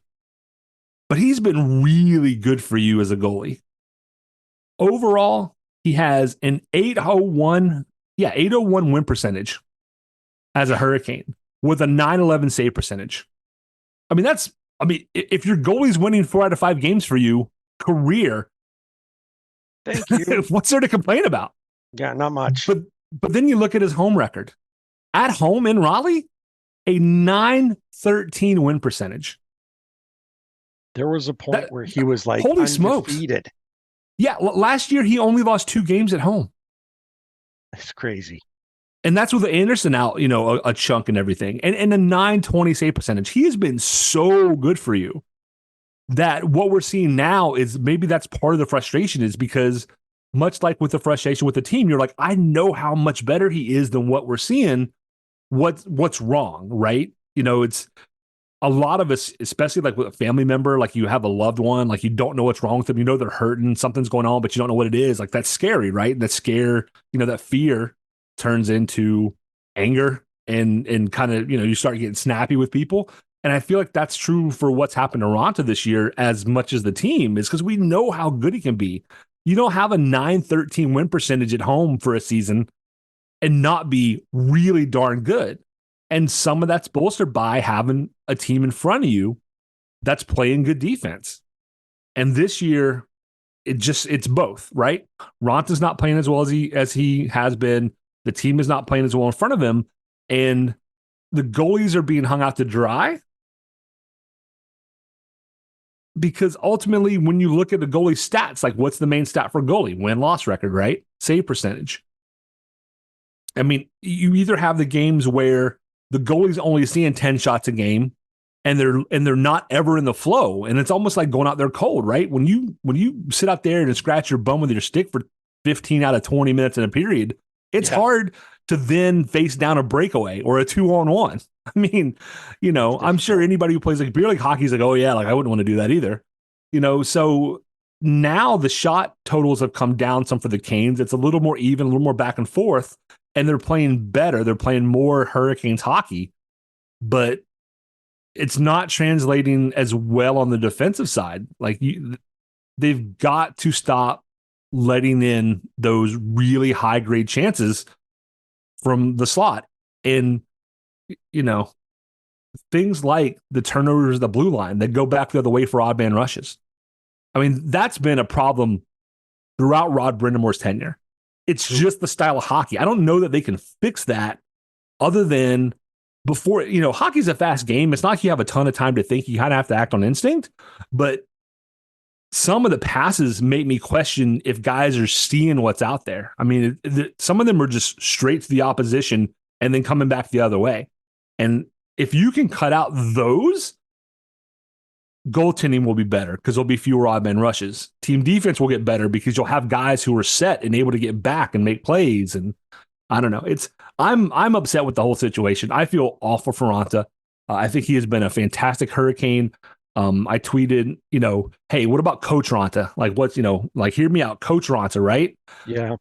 B: But he's been really good for you as a goalie. Overall, he has an 801 win percentage as a Hurricane with a 911 save percentage. If your goalie's winning 4 out of 5 games for you, career,
C: thank you.
B: What's there to complain about?
C: Yeah, not much.
B: But then you look at his home record. At home in Raleigh, a 913 win percentage.
C: There was a point where he was like,
B: holy
C: undefeated.
B: Smokes. Yeah, last year he only lost 2 games at home.
C: That's crazy. And
B: that's with Anderson out, a chunk and everything. And a 920 save percentage. He has been so good for you that what we're seeing now is maybe that's part of the frustration is because much like with the frustration with the team, you're like, I know how much better he is than what we're seeing. What's wrong, right? It's a lot of us, especially like with a family member, like you have a loved one, like you don't know what's wrong with them. They're hurting, something's going on, but you don't know what it is. Like that's scary, right? That scare, that fear turns into anger and kind of, you start getting snappy with people. And I feel like that's true for what's happened to Raanta this year as much as the team is because we know how good he can be. You don't have a 913 win percentage at home for a season and not be really darn good. And some of that's bolstered by having a team in front of you that's playing good defense. And this year, it's both, right? Raanta's not playing as well as he has been. The team is not playing as well in front of him, and the goalies are being hung out to dry. Because ultimately, when you look at the goalie stats, like what's the main stat for goalie? Win-loss record, right? Save percentage. You either have the games where the goalie's only seeing 10 shots a game, and they're not ever in the flow, and it's almost like going out there cold, right? When you sit out there and scratch your bum with your stick for 15 out of 20 minutes in a period, it's hard to then face down a breakaway or a 2-on-1. I mean, I'm sure anybody who plays like beer league hockey is like, oh yeah, like I wouldn't want to do that either. So now the shot totals have come down some for the Canes. It's a little more even, a little more back and forth, and they're playing better. They're playing more Hurricanes hockey, but it's not translating as well on the defensive side. Like they've got to stop letting in those really high grade chances from the slot. And, things like the turnovers of the blue line that go back the other way for odd man rushes. I mean, that's been a problem throughout Rod Brendamore's tenure. It's just the style of hockey. I don't know that they can fix that other than before, hockey's a fast game. It's not like you have a ton of time to think. You kind of have to act on instinct. But some of the passes make me question if guys are seeing what's out there. I mean, some of them are just straight to the opposition and then coming back the other way. And if you can cut out those, goaltending will be better because there'll be fewer odd man rushes. Team defense will get better because you'll have guys who are set and able to get back and make plays. And I don't know. I'm upset with the whole situation. I feel awful for Raanta. I think he has been a fantastic Hurricane. I tweeted, hey, what about Coach Raanta? Like, what's, hear me out, Coach Raanta, right?
C: Yeah.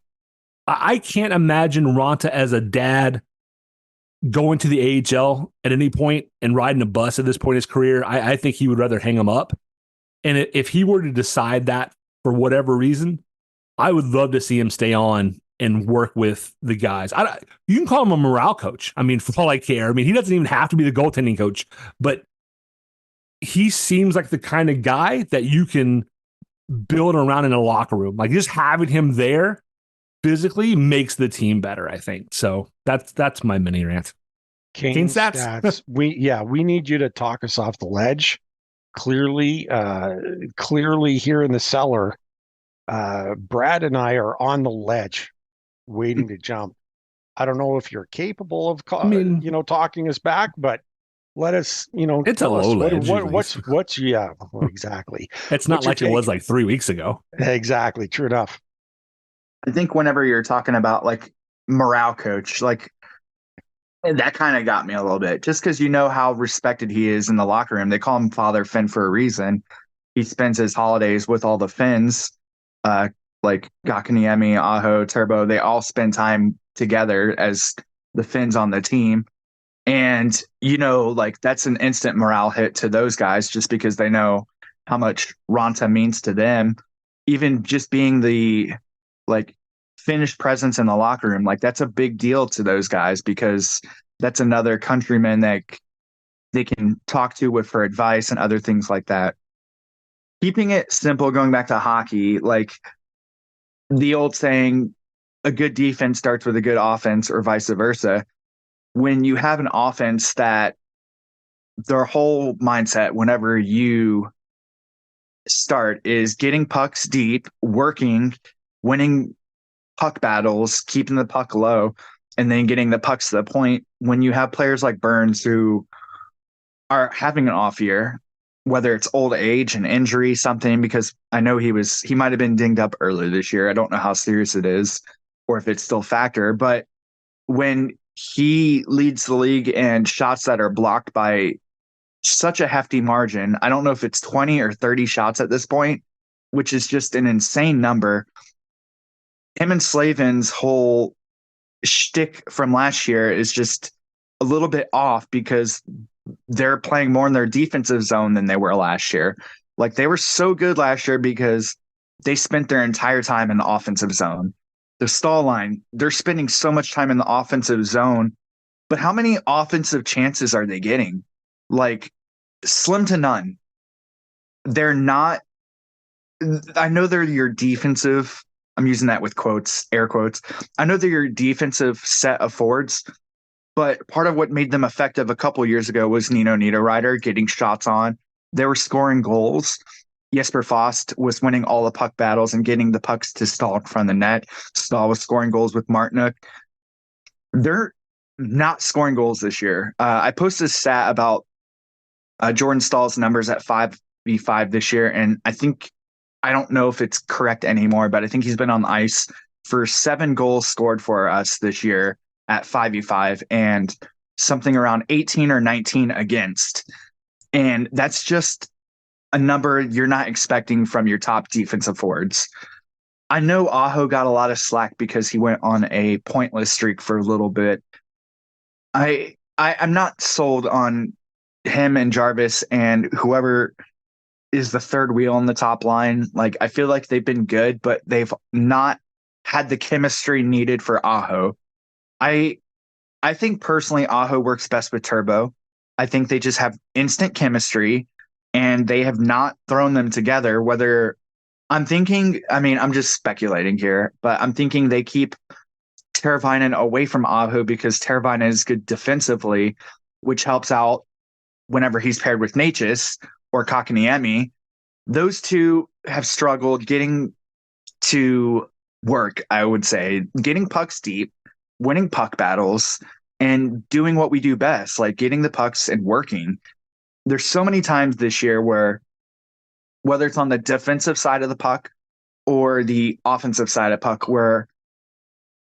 B: I can't imagine Raanta as a dad going to the AHL at any point and riding a bus at this point in his career. I think he would rather hang him up. And if he were to decide that for whatever reason, I would love to see him stay on and work with the guys. You can call him a morale coach. I mean, for all I care. I mean, he doesn't even have to be the goaltending coach, but he seems like the kind of guy that you can build around in a locker room. Like just having him there physically makes the team better, I think. So that's my mini rant.
C: Kane stats. We need you to talk us off the ledge. Clearly here in the cellar, Brad and I are on the ledge waiting to jump. I don't know if you're capable of talking us back, but let us,
B: it's a low ledge.
C: What's exactly.
B: It's not like it was like 3 weeks ago.
C: Exactly. True enough.
D: I think whenever you're talking about like morale coach, like that kind of got me a little bit just because how respected he is in the locker room. They call him Father Finn for a reason. He spends his holidays with all the Finns, like Gakaniemi, Aho, Turbo. They all spend time together as the Finns on the team. And, like that's an instant morale hit to those guys just because they know how much Raanta means to them. Even just being the like Finnish presence in the locker room, like that's a big deal to those guys because that's another countryman that they can talk to for advice and other things like that. Keeping it simple, going back to hockey, like the old saying, a good defense starts with a good offense or vice versa. When you have an offense that their whole mindset whenever you start is getting pucks deep, working, winning puck battles, keeping the puck low, and then getting the pucks to the point. When you have players like Burns who are having an off year, whether it's old age and injury, something, because I know he might have been dinged up earlier this year. I don't know how serious it is or if it's still a factor, but when he leads the league in shots that are blocked by such a hefty margin, I don't know if it's 20 or 30 shots at this point, which is just an insane number. Him and Slavin's whole shtick from last year is just a little bit off because they're playing more in their defensive zone than they were last year. Like they were so good last year because they spent their entire time in the offensive zone. The stall line, they're spending so much time in the offensive zone, but how many offensive chances are they getting? Like slim to none. They're not, I know they're your defensive, I'm using that with quotes, air quotes. I know they're your defensive set of forwards, but part of what made them effective a couple of years ago was Nino Niederreiter getting shots on. They were scoring goals. Jesper Fost was winning all the puck battles and getting the pucks to Stahl in front of the net. Stahl was scoring goals with Martinook. They're not scoring goals this year. I posted a stat about Jordan Stahl's numbers at 5v5 this year, and I don't know if it's correct anymore, but I think he's been on the ice for 7 goals scored for us this year. at 5v5 and something around 18 or 19 against. And that's just a number you're not expecting from your top defensive forwards. I know Aho got a lot of slack because he went on a pointless streak for a little bit. I'm not sold on him and Jarvis and whoever is the third wheel on the top line. Like, I feel like they've been good, but they've not had the chemistry needed for Aho. I think personally Aho works best with Turbo. I think they just have instant chemistry and they have not thrown them together. Whether I'm just speculating here, but I'm thinking they keep Teravainen away from Aho because Teravainen is good defensively, which helps out whenever he's paired with Natchez or Kakaniemi. Those two have struggled getting to work, I would say, getting pucks deep, winning puck battles, and doing what we do best, like getting the pucks and working. There's so many times this year where, whether it's on the defensive side of the puck or the offensive side of puck, where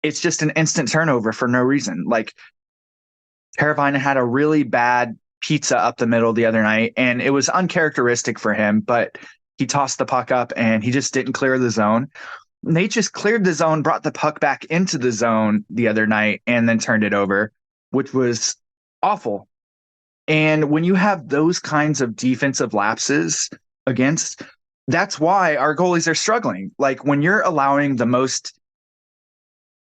D: it's just an instant turnover for no reason. Like, Teravainen had a really bad pizza up the middle the other night, and it was uncharacteristic for him, but he tossed the puck up and he just didn't clear the zone. Nate just cleared the zone, brought the puck back into the zone the other night, and then turned it over, which was awful. And when you have those kinds of defensive lapses against, that's why our goalies are struggling. Like, when you're allowing the most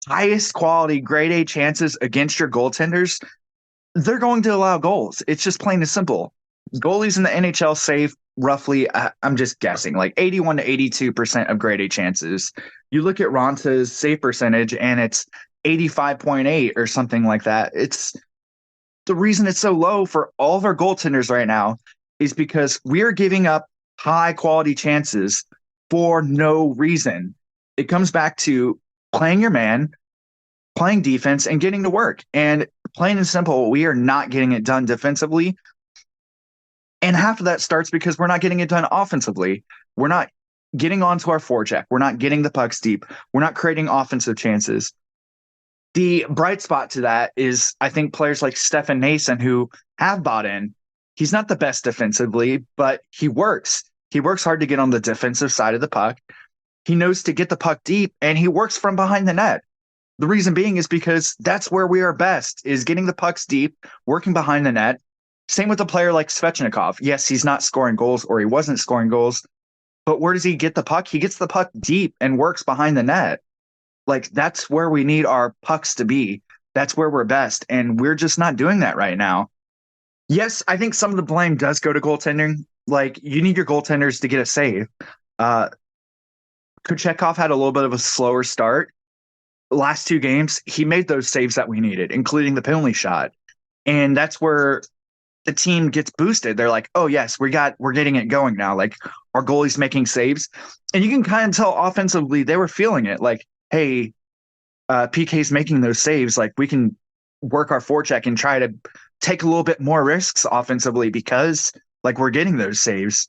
D: highest quality grade A chances against your goaltenders, they're going to allow goals. It's just plain and simple. Goalies in the NHL save roughly, I'm just guessing, like 81 to 82% of grade A chances. You look at Raanta's save percentage and it's 85.8 or something like that. It's the reason it's so low for all of our goaltenders right now is because we're giving up high quality chances for no reason. It comes back to playing your man, playing defense, and getting to work. And plain and simple, we are not getting it done defensively. And half of that starts because we're not getting it done offensively. We're not getting onto our forecheck. We're not getting the pucks deep. We're not creating offensive chances. The bright spot to that is, I think, players like Stefan Nason, who have bought in. He's not the best defensively, but he works. He works hard to get on the defensive side of the puck. He knows to get the puck deep, and he works from behind the net. The reason being is because that's where we are best, is getting the pucks deep, working behind the net. Same with a player like Svechnikov. Yes, he's not scoring goals, or he wasn't scoring goals, but where does he get the puck? He gets the puck deep and works behind the net. Like, that's where we need our pucks to be. That's where we're best, and we're just not doing that right now. Yes, I think some of the blame does go to goaltending. Like, you need your goaltenders to get a save. Kuchekov had a little bit of a slower start. Last two games, he made those saves that we needed, including the penalty shot. And that's where the team gets boosted. They're like, oh yes, we're getting it going now. Like, our goalie's making saves. And you can kind of tell offensively they were feeling it. Like, hey, PK's making those saves. Like, we can work our forecheck and try to take a little bit more risks offensively because, like, we're getting those saves.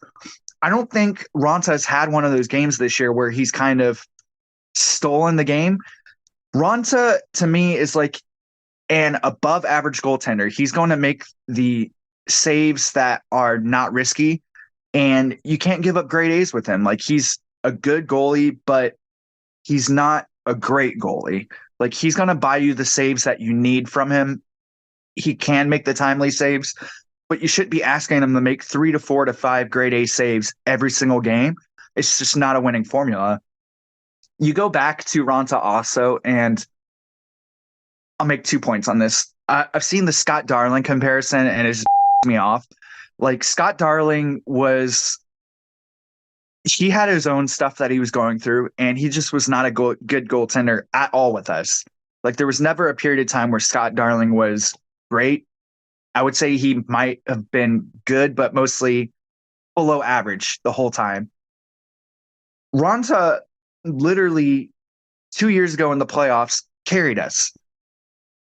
D: I don't think Raanta has had one of those games this year where he's kind of stolen the game. Raanta, to me, is like an above average goaltender. He's going to make the saves that are not risky, and you can't give up grade A's with him. Like, he's a good goalie, but he's not a great goalie. Like, he's going to buy you the saves that you need from him. He can make the timely saves, but you shouldn't be asking him to make 3 to 4 to 5 grade A saves every single game. It's just not a winning formula. You go back to Raanta also, and I'll make 2 points on this. I've seen the Scott Darling comparison, and it just me off. Like, Scott Darling he had his own stuff that he was going through, and he just was not a good goaltender at all with us. Like, there was never a period of time where Scott Darling was great. I would say he might have been good, but mostly below average the whole time. Raanta literally 2 years ago in the playoffs carried us.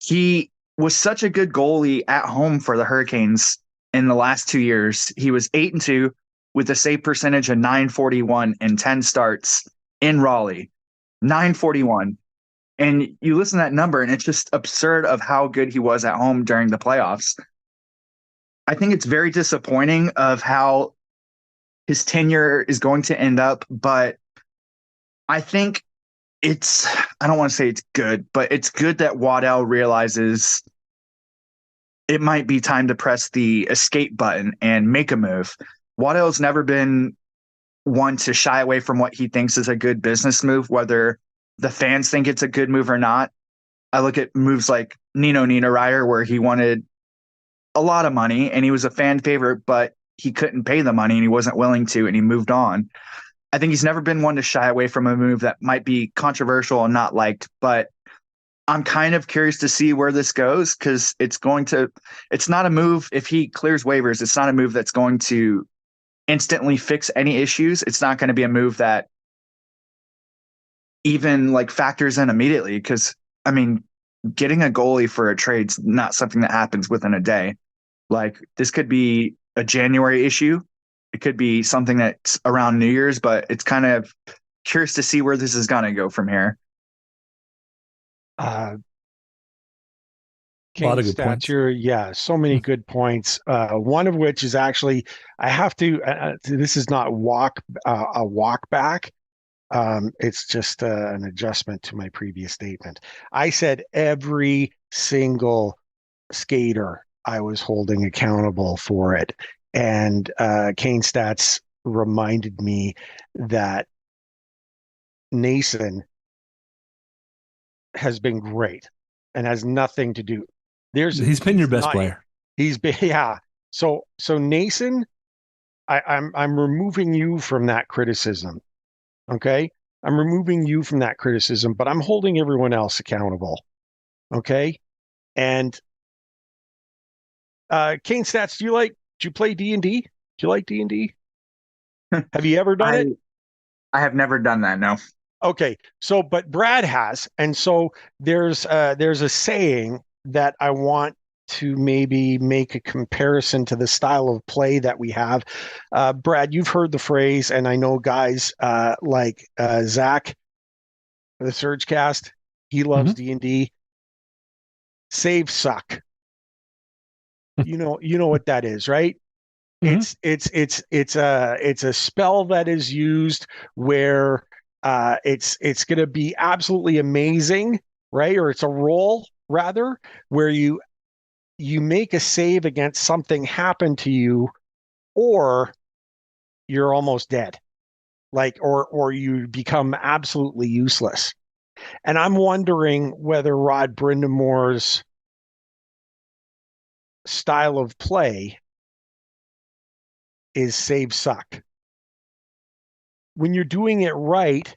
D: He was such a good goalie at home for the Hurricanes in the last 2 years. He was 8-2 with a save percentage of .941 in 10 starts in Raleigh. .941. And you listen to that number, and it's just absurd of how good he was at home during the playoffs. I think it's very disappointing of how his tenure is going to end up, but I think I don't want to say it's good, but it's good that Waddell realizes it might be time to press the escape button and make a move. Waddell's never been one to shy away from what he thinks is a good business move, whether the fans think it's a good move or not. I look at moves like Nino Niederreiter, where he wanted a lot of money and he was a fan favorite, but he couldn't pay the money and he wasn't willing to, and he moved on. I think he's never been one to shy away from a move that might be controversial and not liked, but I'm kind of curious to see where this goes, because it's not a move. If he clears waivers, it's not a move that's going to instantly fix any issues. It's not going to be a move that even like factors in immediately, because I mean, getting a goalie for a trade's not something that happens within a day. Like, this could be a January issue. It could be something that's around New Year's, but it's kind of curious to see where this is going to go from here.
B: A lot of good points.
C: So many good points. One of which is actually, I have to. This is not a walk back. It's just an adjustment to my previous statement. I said every single skater I was holding accountable for it, and Kane Stats reminded me that Nason has been great and has nothing to do.
B: He's been your best player.
C: He's been, yeah. So Nason, I'm removing you from that criticism. Okay, I'm removing you from that criticism, but I'm holding everyone else accountable. Okay, and Kane Stats, do you play D&D? Do you like D&D? Have you ever done it?
D: I have never done that. No.
C: Okay, so but Brad has, and so there's a saying that I want to maybe make a comparison to the style of play that we have. Brad, you've heard the phrase, and I know guys like Zach, the Surgecast, he loves D&D. Save suck. You know what that is, right? It's a spell that is used where it's going to be absolutely amazing, right? Or it's a roll rather, where you make a save against something happen to you, or you're almost dead, like, or you become absolutely useless. And I'm wondering whether Rod Brindamore's style of play is save suck. When you're doing it right,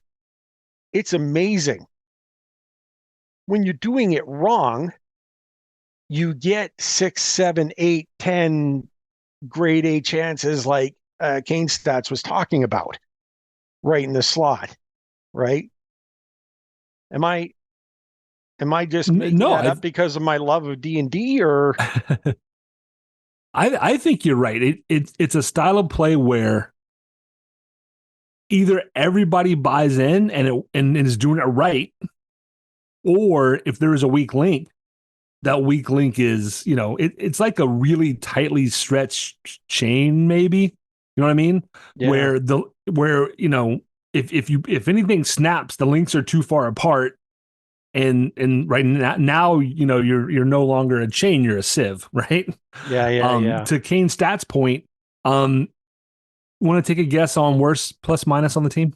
C: it's amazing. When you're doing it wrong, you get 6, 7, 8, 10 grade A chances like Kane Stats was talking about right in the slot, right? Am I just making that up because of my love of D&D, or?
B: I think you're right. It's a style of play where either everybody buys in and is doing it right, or if there is a weak link, that weak link is, it's like a really tightly stretched chain, maybe. You know what I mean? Yeah. Where if anything snaps, the links are too far apart, and right now you're no longer a chain, you're a sieve, right?
C: Yeah.
B: To Kane Stats' point, want to take a guess on worst plus minus on the team?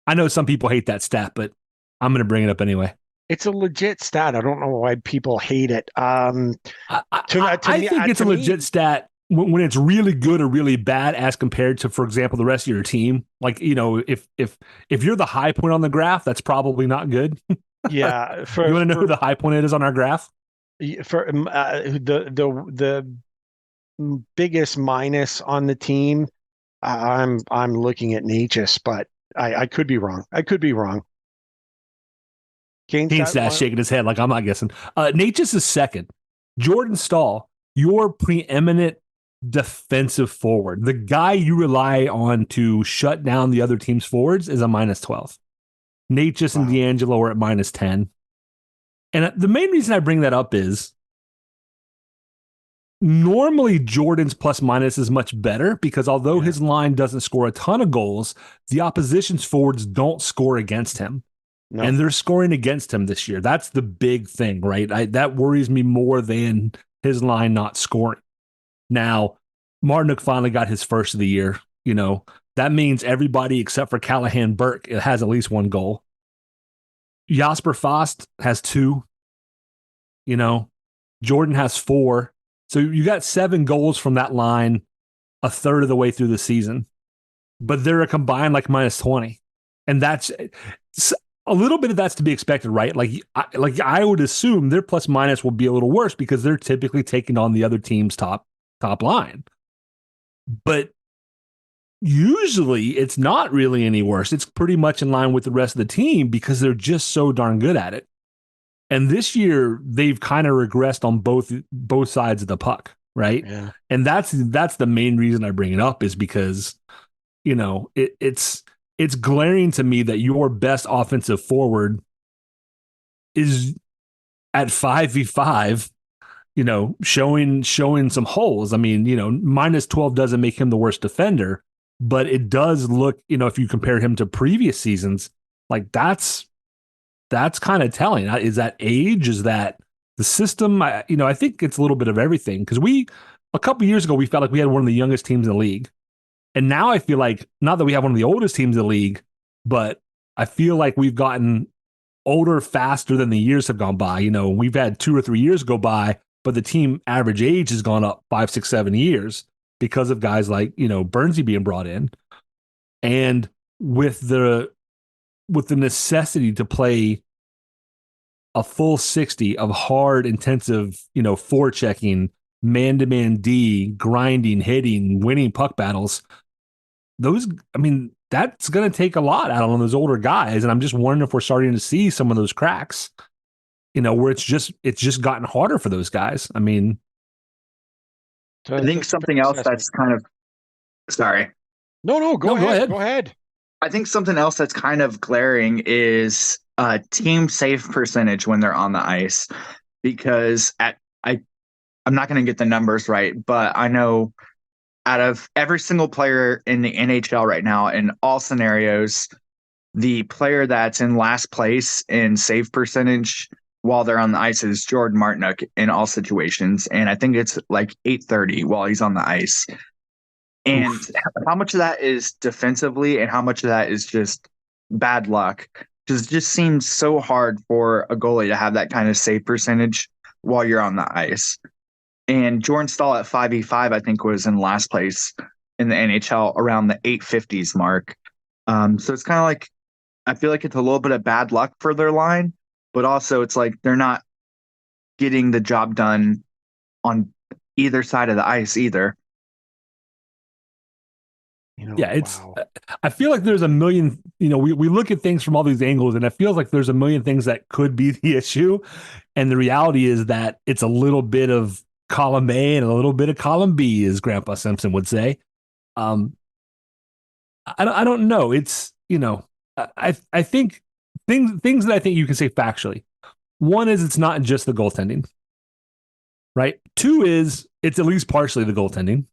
B: I know some people hate that stat, but I'm going to bring it up anyway.
C: It's a legit stat. I don't know why people hate it.
B: I think it's a legit stat when it's really good or really bad as compared to, for example, the rest of your team. Like, if you're the high point on the graph, that's probably not good.
C: Yeah.
B: You want to know who the high point is on our graph?
C: For the biggest minus on the team, I'm looking at Natchez, but I could be wrong. Kane
B: Stats shaking his head like I'm not guessing. Natchez is second. Jordan Stahl, your preeminent defensive forward, the guy you rely on to shut down the other team's forwards, is a minus 12. Natchez and D'Angelo are at minus 10. And the main reason I bring that up is normally Jordan's plus minus is much better because although his line doesn't score a ton of goals, the opposition's forwards don't score against him. No. And they're scoring against him this year. That's the big thing, right? That worries me more than his line not scoring. Now, Martinook finally got his first of the year. That means everybody except for Callahan Burke has at least one goal. Jasper Fast has 2. Jordan has 4. So you got 7 goals from that line a third of the way through the season. But they're a combined like minus 20. And that's a little bit of that's to be expected, right? Like I would assume their plus minus will be a little worse because they're typically taking on the other team's top line. But usually it's not really any worse. It's pretty much in line with the rest of the team because they're just so darn good at it. And this year they've kind of regressed on both sides of the puck, right? Yeah. And that's the main reason I bring it up is because it's glaring to me that your best offensive forward is at 5v5, showing some holes. I mean, minus 12 doesn't make him the worst defender, but it does look, if you compare him to previous seasons, like that's kind of telling. Is that age? Is that the system? I think it's a little bit of everything because a couple of years ago, we felt like we had one of the youngest teams in the league. And now I feel like, not that we have one of the oldest teams in the league, but I feel like we've gotten older faster than the years have gone by. We've had 2 or 3 years go by, but the team average age has gone up 5, 6, 7 years because of guys like, Bernsey being brought in. And with the necessity to play a full 60 of hard, intensive, forechecking, man-to-man D, grinding, hitting, winning puck battles, that's going to take a lot out on those older guys. And I'm just wondering if we're starting to see some of those cracks, where it's just gotten harder for those guys. I
D: think something else that's kind of, sorry.
C: No, go ahead.
D: I think something else that's kind of glaring is team save percentage when they're on the ice, because I'm not going to get the numbers right, but I know out of every single player in the NHL right now, in all scenarios, the player that's in last place in save percentage while they're on the ice is Jordan Martinook in all situations. And I think it's like 830 while he's on the ice. And how much of that is defensively and how much of that is just bad luck? Because it just seems so hard for a goalie to have that kind of save percentage while you're on the ice. And Jordan Stahl at 5v5, I think, was in last place in the NHL around the 850s mark. So it's kind of like, I feel like it's a little bit of bad luck for their line, but also it's like they're not getting the job done on either side of the ice either.
B: I feel like there's a million, we look at things from all these angles and it feels like there's a million things that could be the issue. And the reality is that it's a little bit of column A and a little bit of column B, as Grandpa Simpson would say. I don't know. It's, I think things that I think you can say factually. One is it's not just the goaltending, right? 2 is it's at least partially the goaltending.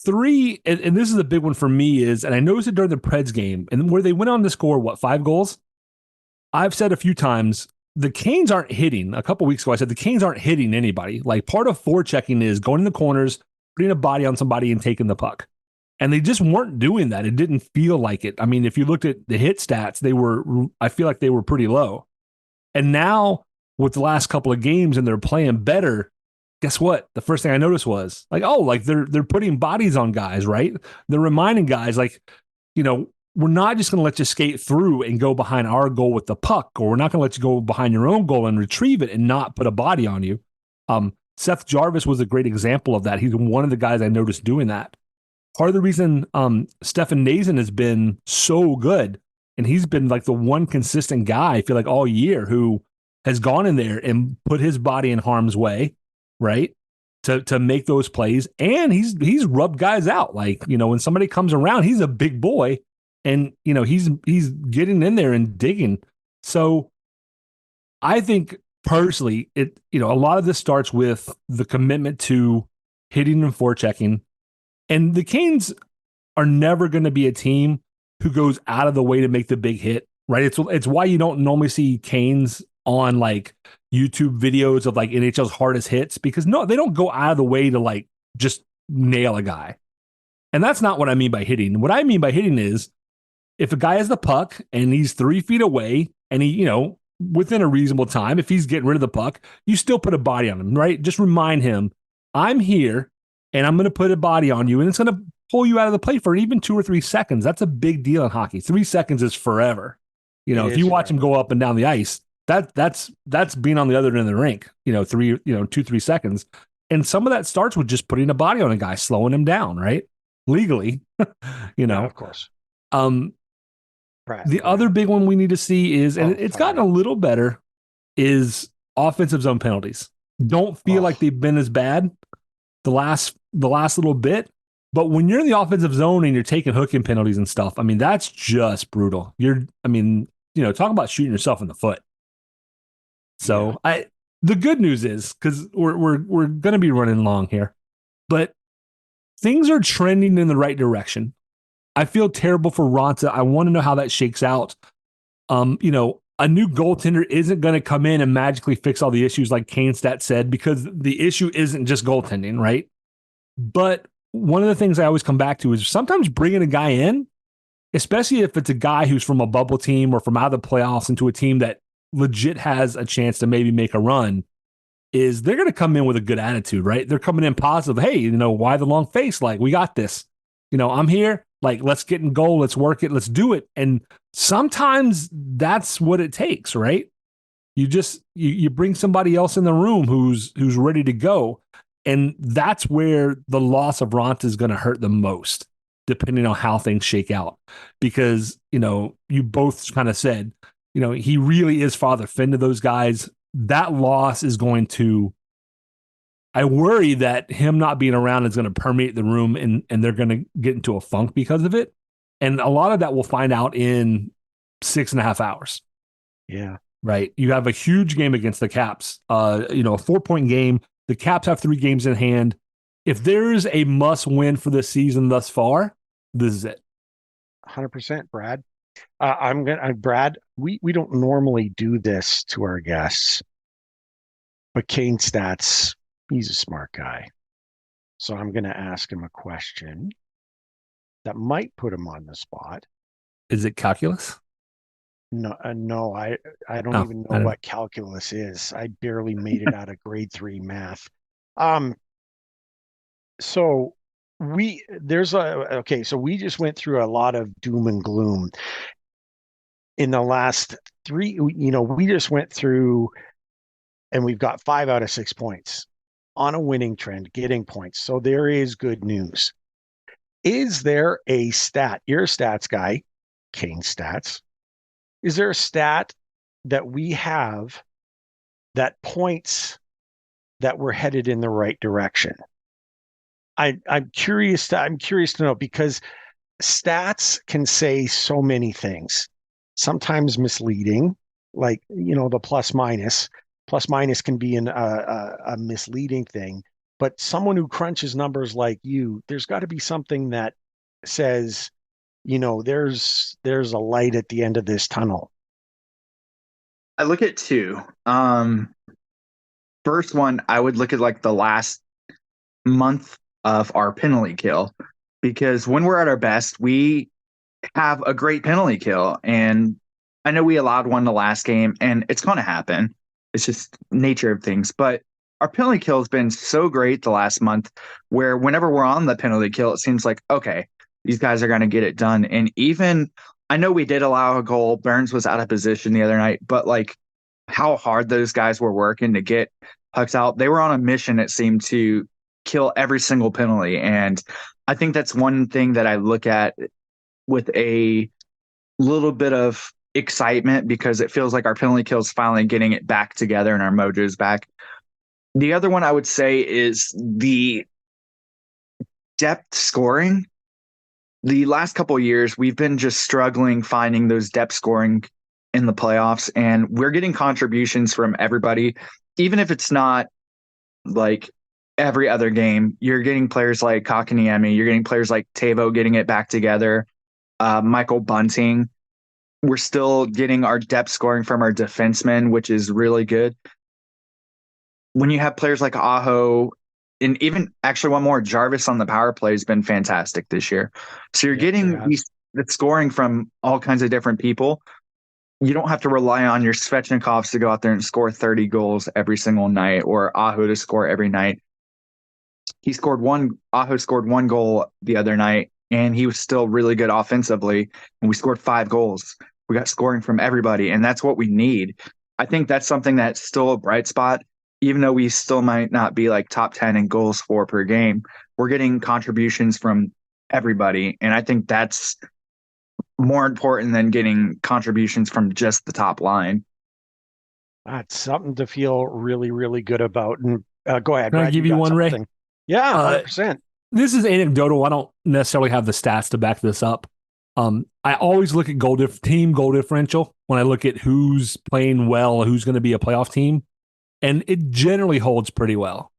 B: 3, and this is a big one for me, is, and I noticed it during the Preds game, and where they went on to score, 5 goals? I've said a few times, the Canes aren't hitting. A couple weeks ago, I said the Canes aren't hitting anybody. Like, part of forechecking is going in the corners, putting a body on somebody, and taking the puck. And they just weren't doing that. It didn't feel like it. I mean, if you looked at the hit stats, I feel like they were pretty low. And now, with the last couple of games, and they're playing better, guess what? The first thing I noticed was they're putting bodies on guys, right? They're reminding guys we're not just going to let you skate through and go behind our goal with the puck, or we're not going to let you go behind your own goal and retrieve it and not put a body on you. Seth Jarvis was a great example of that. He's one of the guys I noticed doing that. Part of the reason Stefan Nazin has been so good, and he's been like the one consistent guy, I feel like, all year, who has gone in there and put his body in harm's way, right? To make those plays. And he's rubbed guys out. Like, when somebody comes around, he's a big boy, and he's getting in there and digging. So I think personally, a lot of this starts with the commitment to hitting and forechecking. And the Canes are never going to be a team who goes out of the way to make the big hit, right? It's why you don't normally see Canes on like YouTube videos of like NHL's hardest hits, because no, they don't go out of the way to like just nail a guy. And that's not what I mean by hitting. What I mean by hitting is if a guy has the puck and he's 3 feet away and he, within a reasonable time, if he's getting rid of the puck, you still put a body on him, right? Just remind him, I'm here and I'm going to put a body on you, and it's going to pull you out of the play for even 2 or 3 seconds. That's a big deal in hockey. 3 seconds is forever. If you watch him go up and down the ice, that's being on the other end of the rink, 2-3 seconds. And some of that starts with just putting a body on a guy, slowing him down, right? Legally,
C: Yeah, of course.
B: The other big one we need to see is, and it's gotten a little better, is offensive zone penalties. Don't feel like they've been as bad the last little bit, but when you're in the offensive zone and you're taking hooking penalties and stuff, I mean, that's just brutal. Talk about shooting yourself in the foot. So the good news is, because we're going to be running long here, but things are trending in the right direction. I feel terrible for Raanta. I want to know how that shakes out. A new goaltender isn't going to come in and magically fix all the issues like Canestat said, because the issue isn't just goaltending, right? But one of the things I always come back to is sometimes bringing a guy in, especially if it's a guy who's from a bubble team or from out of the playoffs into a team that legit has a chance to maybe make a run, is they're going to come in with a good attitude, right? They're coming in positive. Hey, why the long face? Like, we got this. I'm here. Like, let's get in goal. Let's work it. Let's do it. And sometimes that's what it takes, right? You just, you bring somebody else in the room who's ready to go. And that's where the loss of Raanta is going to hurt the most, depending on how things shake out. Because, you both kind of said, he really is Father Finn to those guys. That loss is going to, I worry that him not being around is going to permeate the room, and they're going to get into a funk because of it. And a lot of that we'll find out in 6.5 hours.
C: Yeah.
B: Right. You have a huge game against the Caps, a 4-point game. The Caps have 3 games in hand. If there's a must win for the season thus far, this is it.
C: 100%, Brad. Brad, we don't normally do this to our guests, but Canestats, he's a smart guy. So I'm going to ask him a question that might put him on the spot.
B: Is it calculus?
C: No, I don't even know what calculus is. I barely made it out of grade 3 math. So we just went through a lot of doom and gloom in the last 3. We just went through, and we've got 5 out of 6 points on a winning trend, getting points. So there is good news. Is there a stat? You're a stats guy, Canestats. Is there a stat that we have that points that we're headed in the right direction? I'm curious to know, because stats can say so many things, sometimes misleading, like, the plus minus can be a misleading thing. But someone who crunches numbers like you, there's got to be something that says, there's a light at the end of this tunnel.
D: I look at 2. First one, I would look at like the last month of our penalty kill, because when we're at our best, we have a great penalty kill. And I know we allowed one the last game, and it's going to happen. It's just nature of things. But our penalty kill has been so great the last month, where whenever we're on the penalty kill, it seems like, okay, these guys are going to get it done. And even, I know we did allow a goal. Burns was out of position the other night, but like how hard those guys were working to get pucks out. They were on a mission, it seemed, to kill every single penalty. And I think that's one thing that I look at with a little bit of excitement, because it feels like our penalty kill is finally getting it back together and our mojo's back. The other one I would say is the depth scoring. The last couple of years, we've been just struggling finding those depth scoring in the playoffs, and we're getting contributions from everybody, even if it's not like every other game. You're getting players like Kakaniemi, you're getting players like Tavo getting it back together, Michael Bunting. We're still getting our depth scoring from our defensemen, which is really good. When you have players like Aho, and even actually one more, Jarvis on the power play has been fantastic this year. So you're getting the scoring from all kinds of different people. You don't have to rely on your Svechnikovs to go out there and score 30 goals every single night, or Aho to score every night. Aho scored one goal the other night, and he was still really good offensively, and we scored 5 goals. We got scoring from everybody, and that's what we need. I think that's something that's still a bright spot, even though we still might not be like top 10 in goals for per game. We're getting contributions from everybody, and I think that's more important than getting contributions from just the top line.
C: That's something to feel really, really good about. And go ahead,
B: Can
C: Brad.
B: I give you one,
C: something.
B: Ray?
C: Yeah, 100%.
B: This is anecdotal. I don't necessarily have the stats to back this up. I always look at team goal differential when I look at who's playing well, who's going to be a playoff team, and it generally holds pretty well.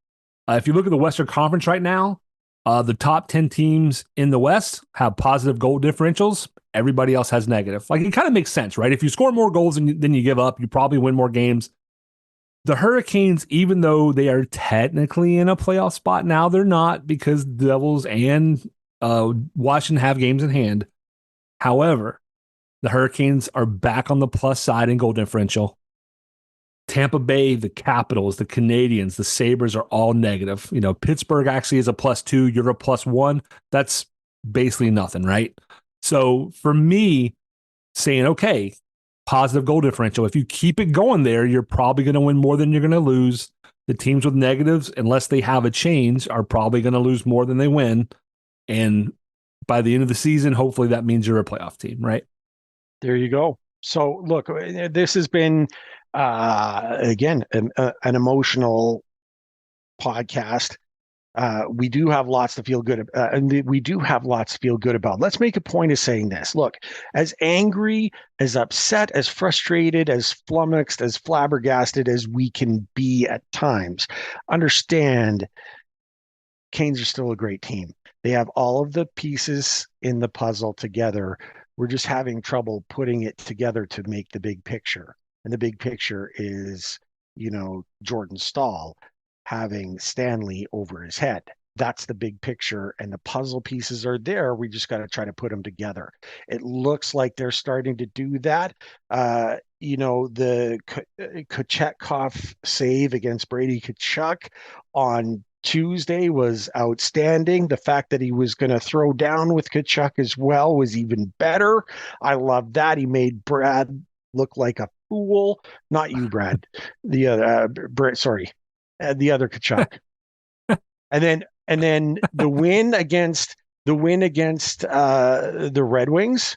B: If you look at the Western Conference right now, the top 10 teams in the West have positive goal differentials. Everybody else has negative. Like, it kind of makes sense, right? If you score more goals than you give up, you probably win more games. The Hurricanes, even though they are technically in a playoff spot now, they're not, because the Devils and Washington have games in hand. However, the Hurricanes are back on the plus side in goal differential. Tampa Bay, the Capitals, the Canadians, the Sabres are all negative. You know, Pittsburgh actually is a +2. You're a +1. That's basically nothing, right? So for me, saying, okay, positive goal differential, if you keep it going there, you're probably going to win more than you're going to lose. The teams with negatives, unless they have a change, are probably going to lose more than they win. And by the end of the season, hopefully that means you're a playoff team, right?
C: There you go. So look, this has been, again, an emotional podcast. We do have lots to feel good, and we do have lots to feel good about. Let's make a point of saying this. Look, as angry, as upset, as frustrated, as flummoxed, as flabbergasted as we can be at times, understand Canes are still a great team. They have all of the pieces in the puzzle together. We're just having trouble putting it together to make the big picture. And the big picture is, Jordan Staal having Stanley over his head. That's the big picture, and the puzzle pieces are there. We just got to try to put them together. It looks like they're starting to do that. The Kochetkov save against Brady Tkachuk on Tuesday was outstanding. The fact that he was going to throw down with Tkachuk as well was even better. I love that. He made Brad look like a fool. Not you, Brad. The other, the other Tkachuk. and then the win against the Red Wings.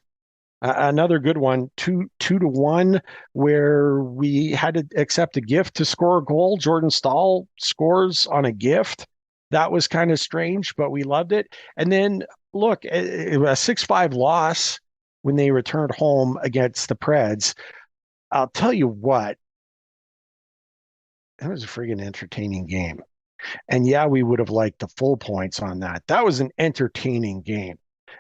C: Another good one, 2-1, where we had to accept a gift to score a goal. Jordan Staal scores on a gift. That was kind of strange, but we loved it. And then, look, a 6-5 loss when they returned home against the Preds. I'll tell you what, that was a friggin' entertaining game. And yeah, we would have liked the full points on that. That was an entertaining game.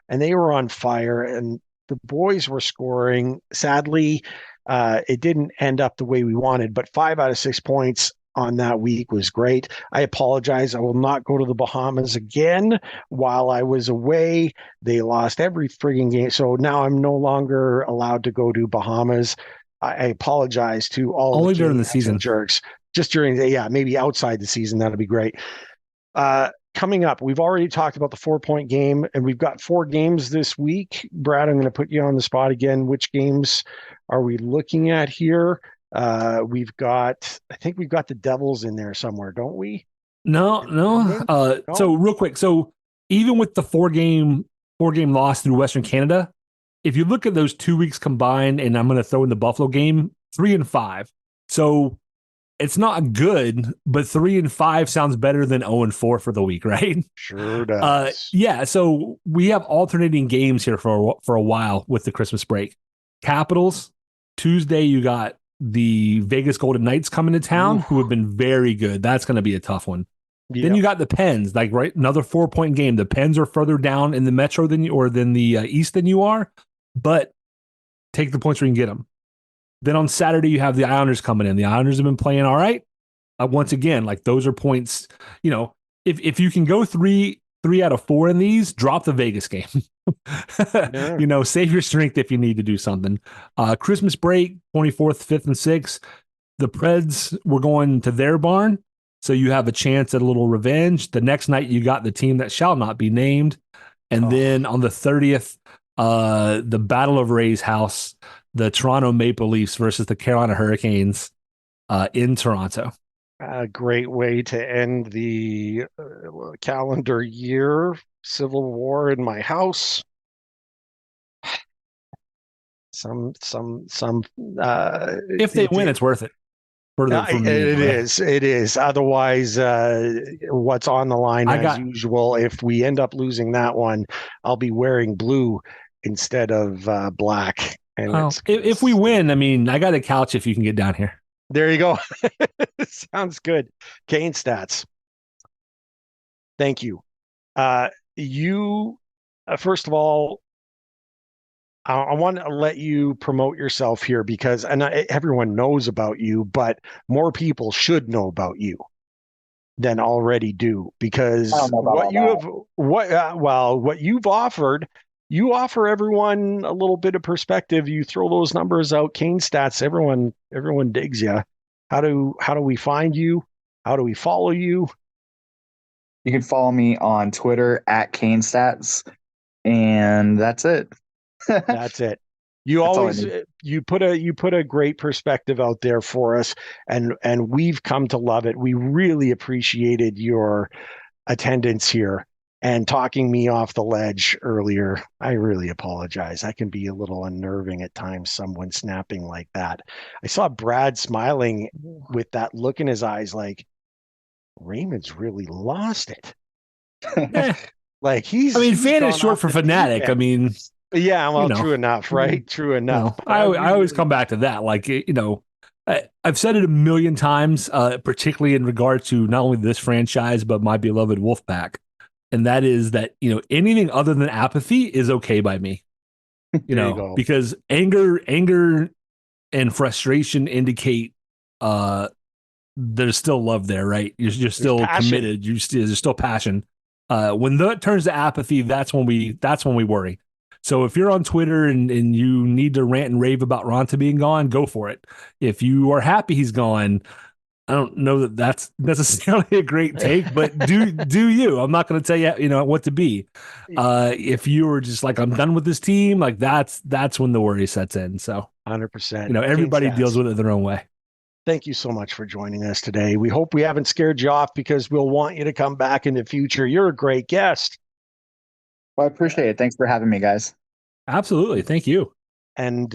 C: And they were on fire, and the boys were scoring. Sadly, it didn't end up the way we wanted, but 5 out of 6 points on that week was great. I apologize. I will not go to the Bahamas again while I was away. They lost every frigging game. So now I'm no longer allowed to go to Bahamas. I apologize to all
B: only
C: the
B: during the season
C: jerks. Just during maybe outside the season, that'll be great. Coming up, we've already talked about the 4-point game, and we've got 4 games this week. Brad, I'm going to put you on the spot again. Which games are we looking at here? I think we've got the Devils in there somewhere, don't we?
B: No. So real quick. So even with the 4-game loss through Western Canada, if you look at those 2 weeks combined, and I'm going to throw in the Buffalo game, 3-5. So it's not good, but 3-5 sounds better than 0-4 for the week, right?
C: Sure does.
B: So we have alternating games here for a while with the Christmas break. Capitals, Tuesday, you got the Vegas Golden Knights coming to town,
C: Ooh.
B: who have been very good. That's going to be a tough one.
C: Yep.
B: Then you got the Pens, like right, another 4-point game. The Pens are further down in the Metro than the East than you are, but take the points where you can get them. Then on Saturday, you have the Islanders coming in. The Islanders have been playing all right. Once again, like those are points. You know, if you can go three out of 4 in these, drop the Vegas game.
C: Yeah.
B: You know, save your strength if you need to do something. Christmas break, 24th, 5th, and 6th. The Preds were going to their barn, so you have a chance at a little revenge. The next night, you got the team that shall not be named. And then on the 30th, the Battle of Ray's House, the Toronto Maple Leafs versus the Carolina Hurricanes in Toronto.
C: A great way to end the calendar year. Civil War in my house.
B: If they win, it's worth it. For me,
C: it is. Otherwise, what's on the line usual? If we end up losing that one, I'll be wearing blue instead of black. And
B: if we win, I mean, I got a couch if you can get down here.
C: There you go. Sounds good. Kane stats. Thank you. You, first of all, I want to let you promote yourself here because everyone knows about you, what people should know about you than already do, because what you've offered, you offer everyone a little bit of perspective. You throw those numbers out, Kane stats. Everyone digs you. How do we find you? How do we follow you?
D: You can follow me on Twitter at Kane stats, and that's it.
C: That's it. You put a great perspective out there for us, and we've come to love it. We really appreciated your attendance here and talking me off the ledge earlier. I really apologize. I can be a little unnerving at times, someone snapping like that. I saw Brad smiling with that look in his eyes like Raymond's really lost it. Like
B: fan is short for fanatic. I mean,
C: yeah, well, true enough, right? True enough.
B: I always come back to that. Like, I've said it a million times, particularly in regard to not only this franchise, but my beloved Wolfpack. And that is that, anything other than apathy is okay by me, because anger and frustration indicate, there's still love there, right? You're still committed. There's still passion. When that turns to apathy, that's when we worry. So if you're on Twitter and you need to rant and rave about Raanta being gone, go for it. If you are happy he's gone, I don't know that that's necessarily a great take, but do you? I'm not going to tell you, what to be. If you were just like, I'm done with this team, like that's when the worry sets in. So
C: 100%.
B: Everybody deals with it their own way.
C: Thank you so much for joining us today. We hope we haven't scared you off, because we'll want you to come back in the future. You're a great guest.
D: Well, I appreciate it. Thanks for having me, guys.
B: Absolutely. Thank you.
C: And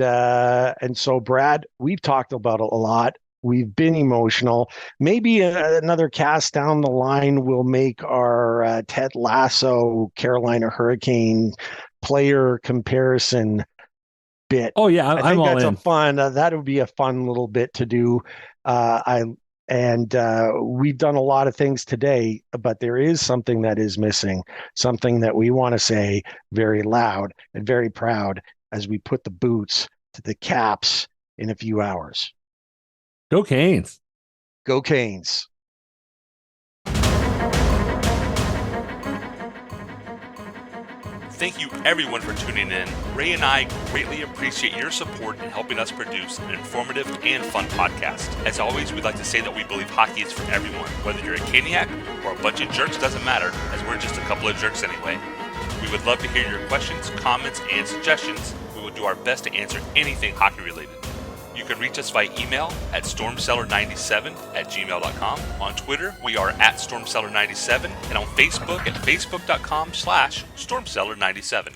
C: so, Brad, we've talked about it a lot. We've been emotional. Maybe another cast down the line will make our Ted Lasso Carolina Hurricane player comparison bit.
B: Oh yeah,
C: I think that's
B: all in.
C: That would be a fun little bit to do. We've done a lot of things today, but there is something that is missing, something that we want to say very loud and very proud as we put the boots to the Caps in a few hours.
B: Go Canes.
C: Go Canes.
E: Thank you everyone for tuning in. Ray and I greatly appreciate your support in helping us produce an informative and fun podcast. As always, we'd like to say that we believe hockey is for everyone. Whether you're a Caniac or a bunch of jerks, doesn't matter, as we're just a couple of jerks anyway. We would love to hear your questions, comments, and suggestions. We will do our best to answer anything hockey related. You can reach us via email at stormcellar97@gmail.com. On Twitter, we are at stormcellar97, and on Facebook at facebook.com/stormcellar97.